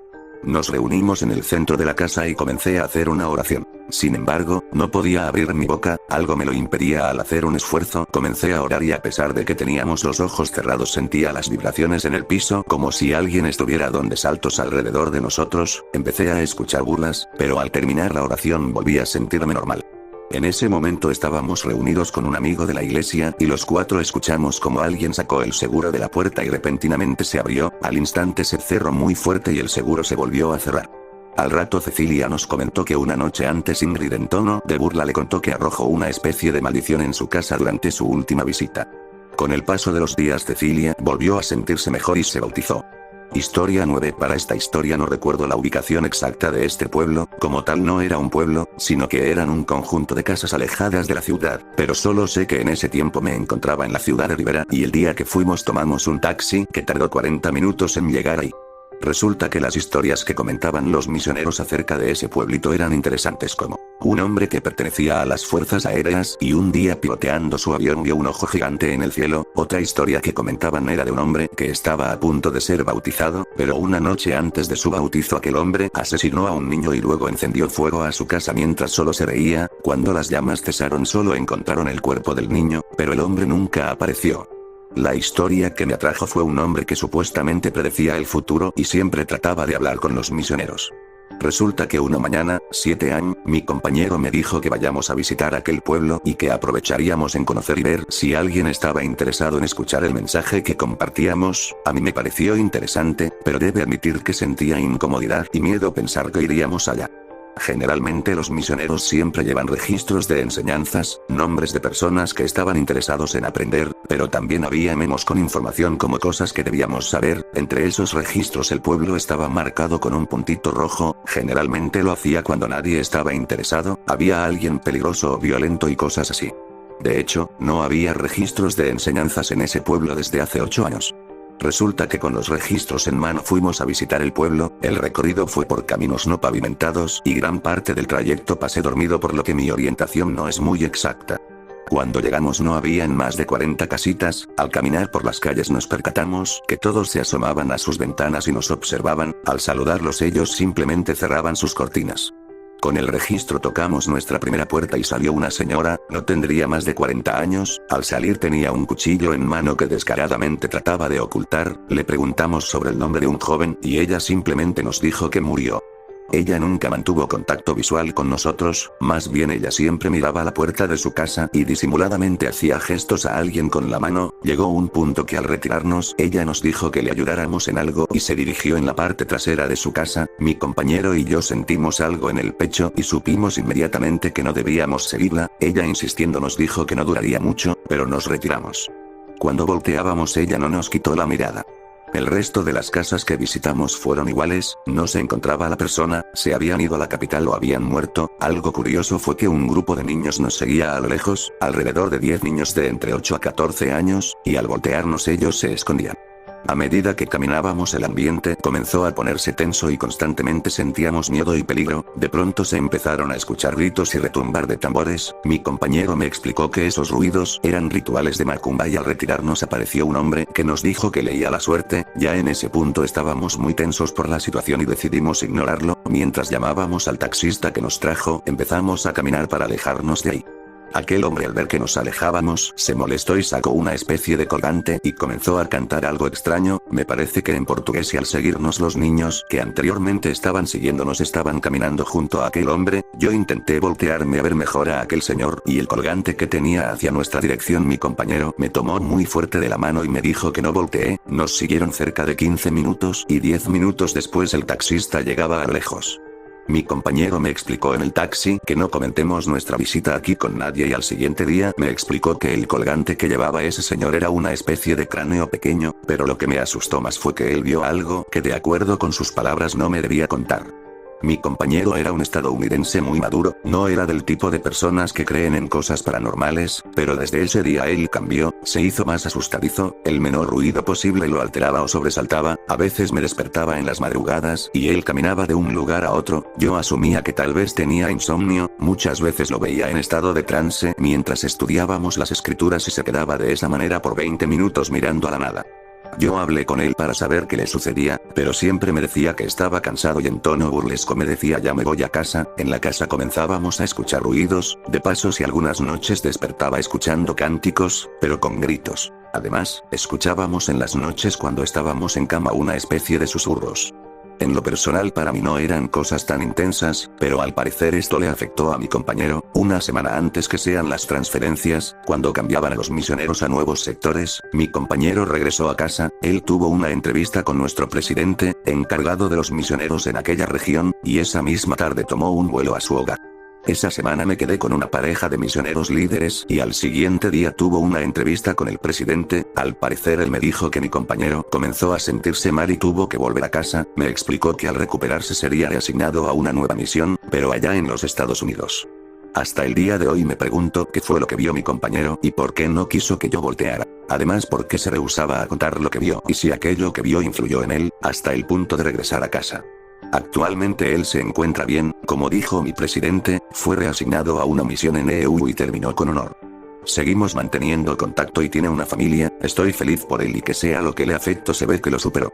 Nos reunimos en el centro de la casa y comencé a hacer una oración. Sin embargo, no podía abrir mi boca, algo me lo impedía. Al hacer un esfuerzo, comencé a orar y a pesar de que teníamos los ojos cerrados sentía las vibraciones en el piso como si alguien estuviera dando saltos alrededor de nosotros. Empecé a escuchar burlas, pero al terminar la oración volví a sentirme normal. En ese momento estábamos reunidos con un amigo de la iglesia y los cuatro escuchamos como alguien sacó el seguro de la puerta y repentinamente se abrió, al instante se cerró muy fuerte y el seguro se volvió a cerrar. Al rato Cecilia nos comentó que una noche antes Ingrid en tono de burla le contó que arrojó una especie de maldición en su casa durante su última visita. Con el paso de los días Cecilia volvió a sentirse mejor y se bautizó. Historia 9. Para esta historia no recuerdo la ubicación exacta de este pueblo, como tal no era un pueblo, sino que eran un conjunto de casas alejadas de la ciudad, pero solo sé que en ese tiempo me encontraba en la ciudad de Rivera y el día que fuimos tomamos un taxi que tardó 40 minutos en llegar ahí. Resulta que las historias que comentaban los misioneros acerca de ese pueblito eran interesantes como un hombre que pertenecía a las fuerzas aéreas y un día piloteando su avión vio un ojo gigante en el cielo. Otra historia que comentaban era de un hombre que estaba a punto de ser bautizado, pero una noche antes de su bautizo aquel hombre asesinó a un niño y luego encendió fuego a su casa mientras solo se reía. Cuando las llamas cesaron solo encontraron el cuerpo del niño, pero el hombre nunca apareció. La historia que me atrajo fue un hombre que supuestamente predecía el futuro y siempre trataba de hablar con los misioneros. Resulta que una mañana, 7 años, mi compañero me dijo que vayamos a visitar aquel pueblo y que aprovecharíamos en conocer y ver si alguien estaba interesado en escuchar el mensaje que compartíamos. A mí me pareció interesante, pero debe admitir que sentía incomodidad y miedo pensar que iríamos allá. Generalmente los misioneros siempre llevan registros de enseñanzas, nombres de personas que estaban interesados en aprender, pero también había memos con información como cosas que debíamos saber. Entre esos registros el pueblo estaba marcado con un puntito rojo, generalmente lo hacía cuando nadie estaba interesado, había alguien peligroso o violento y cosas así. De hecho, no había registros de enseñanzas en ese pueblo desde hace 8 años. Resulta que con los registros en mano fuimos a visitar el pueblo, el recorrido fue por caminos no pavimentados y gran parte del trayecto pasé dormido por lo que mi orientación no es muy exacta. Cuando llegamos no habían más de 40 casitas, al caminar por las calles nos percatamos que todos se asomaban a sus ventanas y nos observaban, al saludarlos ellos simplemente cerraban sus cortinas. Con el registro tocamos nuestra primera puerta y salió una señora, no tendría más de 40 años, al salir tenía un cuchillo en mano que descaradamente trataba de ocultar, le preguntamos sobre el nombre de un joven y ella simplemente nos dijo que murió. Ella nunca mantuvo contacto visual con nosotros, más bien ella siempre miraba a la puerta de su casa y disimuladamente hacía gestos a alguien con la mano. Llegó un punto que al retirarnos ella nos dijo que le ayudáramos en algo y se dirigió en la parte trasera de su casa. Mi compañero y yo sentimos algo en el pecho y supimos inmediatamente que no debíamos seguirla. Ella insistiendo nos dijo que no duraría mucho, pero nos retiramos. Cuando volteábamos ella no nos quitó la mirada. El resto de las casas que visitamos fueron iguales, no se encontraba la persona, se habían ido a la capital o habían muerto. Algo curioso fue que un grupo de niños nos seguía a lo lejos, alrededor de 10 niños de entre 8 a 14 años, y al voltearnos ellos se escondían. A medida que caminábamos el ambiente comenzó a ponerse tenso y constantemente sentíamos miedo y peligro. De pronto se empezaron a escuchar gritos y retumbar de tambores. Mi compañero me explicó que esos ruidos eran rituales de macumba y al retirarnos apareció un hombre que nos dijo que leía la suerte. Ya en ese punto estábamos muy tensos por la situación y decidimos ignorarlo. Mientras llamábamos al taxista que nos trajo, empezamos a caminar para alejarnos de ahí. Aquel hombre al ver que nos alejábamos, se molestó y sacó una especie de colgante y comenzó a cantar algo extraño, me parece que en portugués y al seguirnos los niños que anteriormente estaban siguiéndonos estaban caminando junto a aquel hombre. Yo intenté voltearme a ver mejor a aquel señor y el colgante que tenía hacia nuestra dirección. Mi compañero me tomó muy fuerte de la mano y me dijo que no volteé. Nos siguieron cerca de 15 minutos y 10 minutos después el taxista llegaba a lo lejos. Mi compañero me explicó en el taxi que no comentemos nuestra visita aquí con nadie y al siguiente día me explicó que el colgante que llevaba ese señor era una especie de cráneo pequeño, pero lo que me asustó más fue que él vio algo que de acuerdo con sus palabras no me debía contar. Mi compañero era un estadounidense muy maduro, no era del tipo de personas que creen en cosas paranormales, pero desde ese día él cambió, se hizo más asustadizo, el menor ruido posible lo alteraba o sobresaltaba, a veces me despertaba en las madrugadas y él caminaba de un lugar a otro. Yo asumía que tal vez tenía insomnio, muchas veces lo veía en estado de trance mientras estudiábamos las escrituras y se quedaba de esa manera por 20 minutos mirando a la nada. Yo hablé con él para saber qué le sucedía, pero siempre me decía que estaba cansado y en tono burlesco me decía ya me voy a casa. En la casa comenzábamos a escuchar ruidos, de pasos y algunas noches despertaba escuchando cánticos, pero con gritos. Además, escuchábamos en las noches cuando estábamos en cama una especie de susurros. En lo personal para mí no eran cosas tan intensas, pero al parecer esto le afectó a mi compañero. Una semana antes que sean las transferencias, cuando cambiaban a los misioneros a nuevos sectores, mi compañero regresó a casa, él tuvo una entrevista con nuestro presidente, encargado de los misioneros en aquella región, y esa misma tarde tomó un vuelo a su hogar. Esa semana me quedé con una pareja de misioneros líderes y al siguiente día tuvo una entrevista con el presidente. Al parecer él me dijo que mi compañero comenzó a sentirse mal y tuvo que volver a casa. Me explicó que al recuperarse sería reasignado a una nueva misión, pero allá en los Estados Unidos. Hasta el día de hoy me pregunto qué fue lo que vio mi compañero y por qué no quiso que yo volteara. Además, por qué se rehusaba a contar lo que vio y si aquello que vio influyó en él, hasta el punto de regresar a casa. Actualmente él se encuentra bien, como dijo mi presidente, fue reasignado a una misión en EU y terminó con honor. Seguimos manteniendo contacto y tiene una familia, estoy feliz por él y que sea lo que le afectó se ve que lo superó.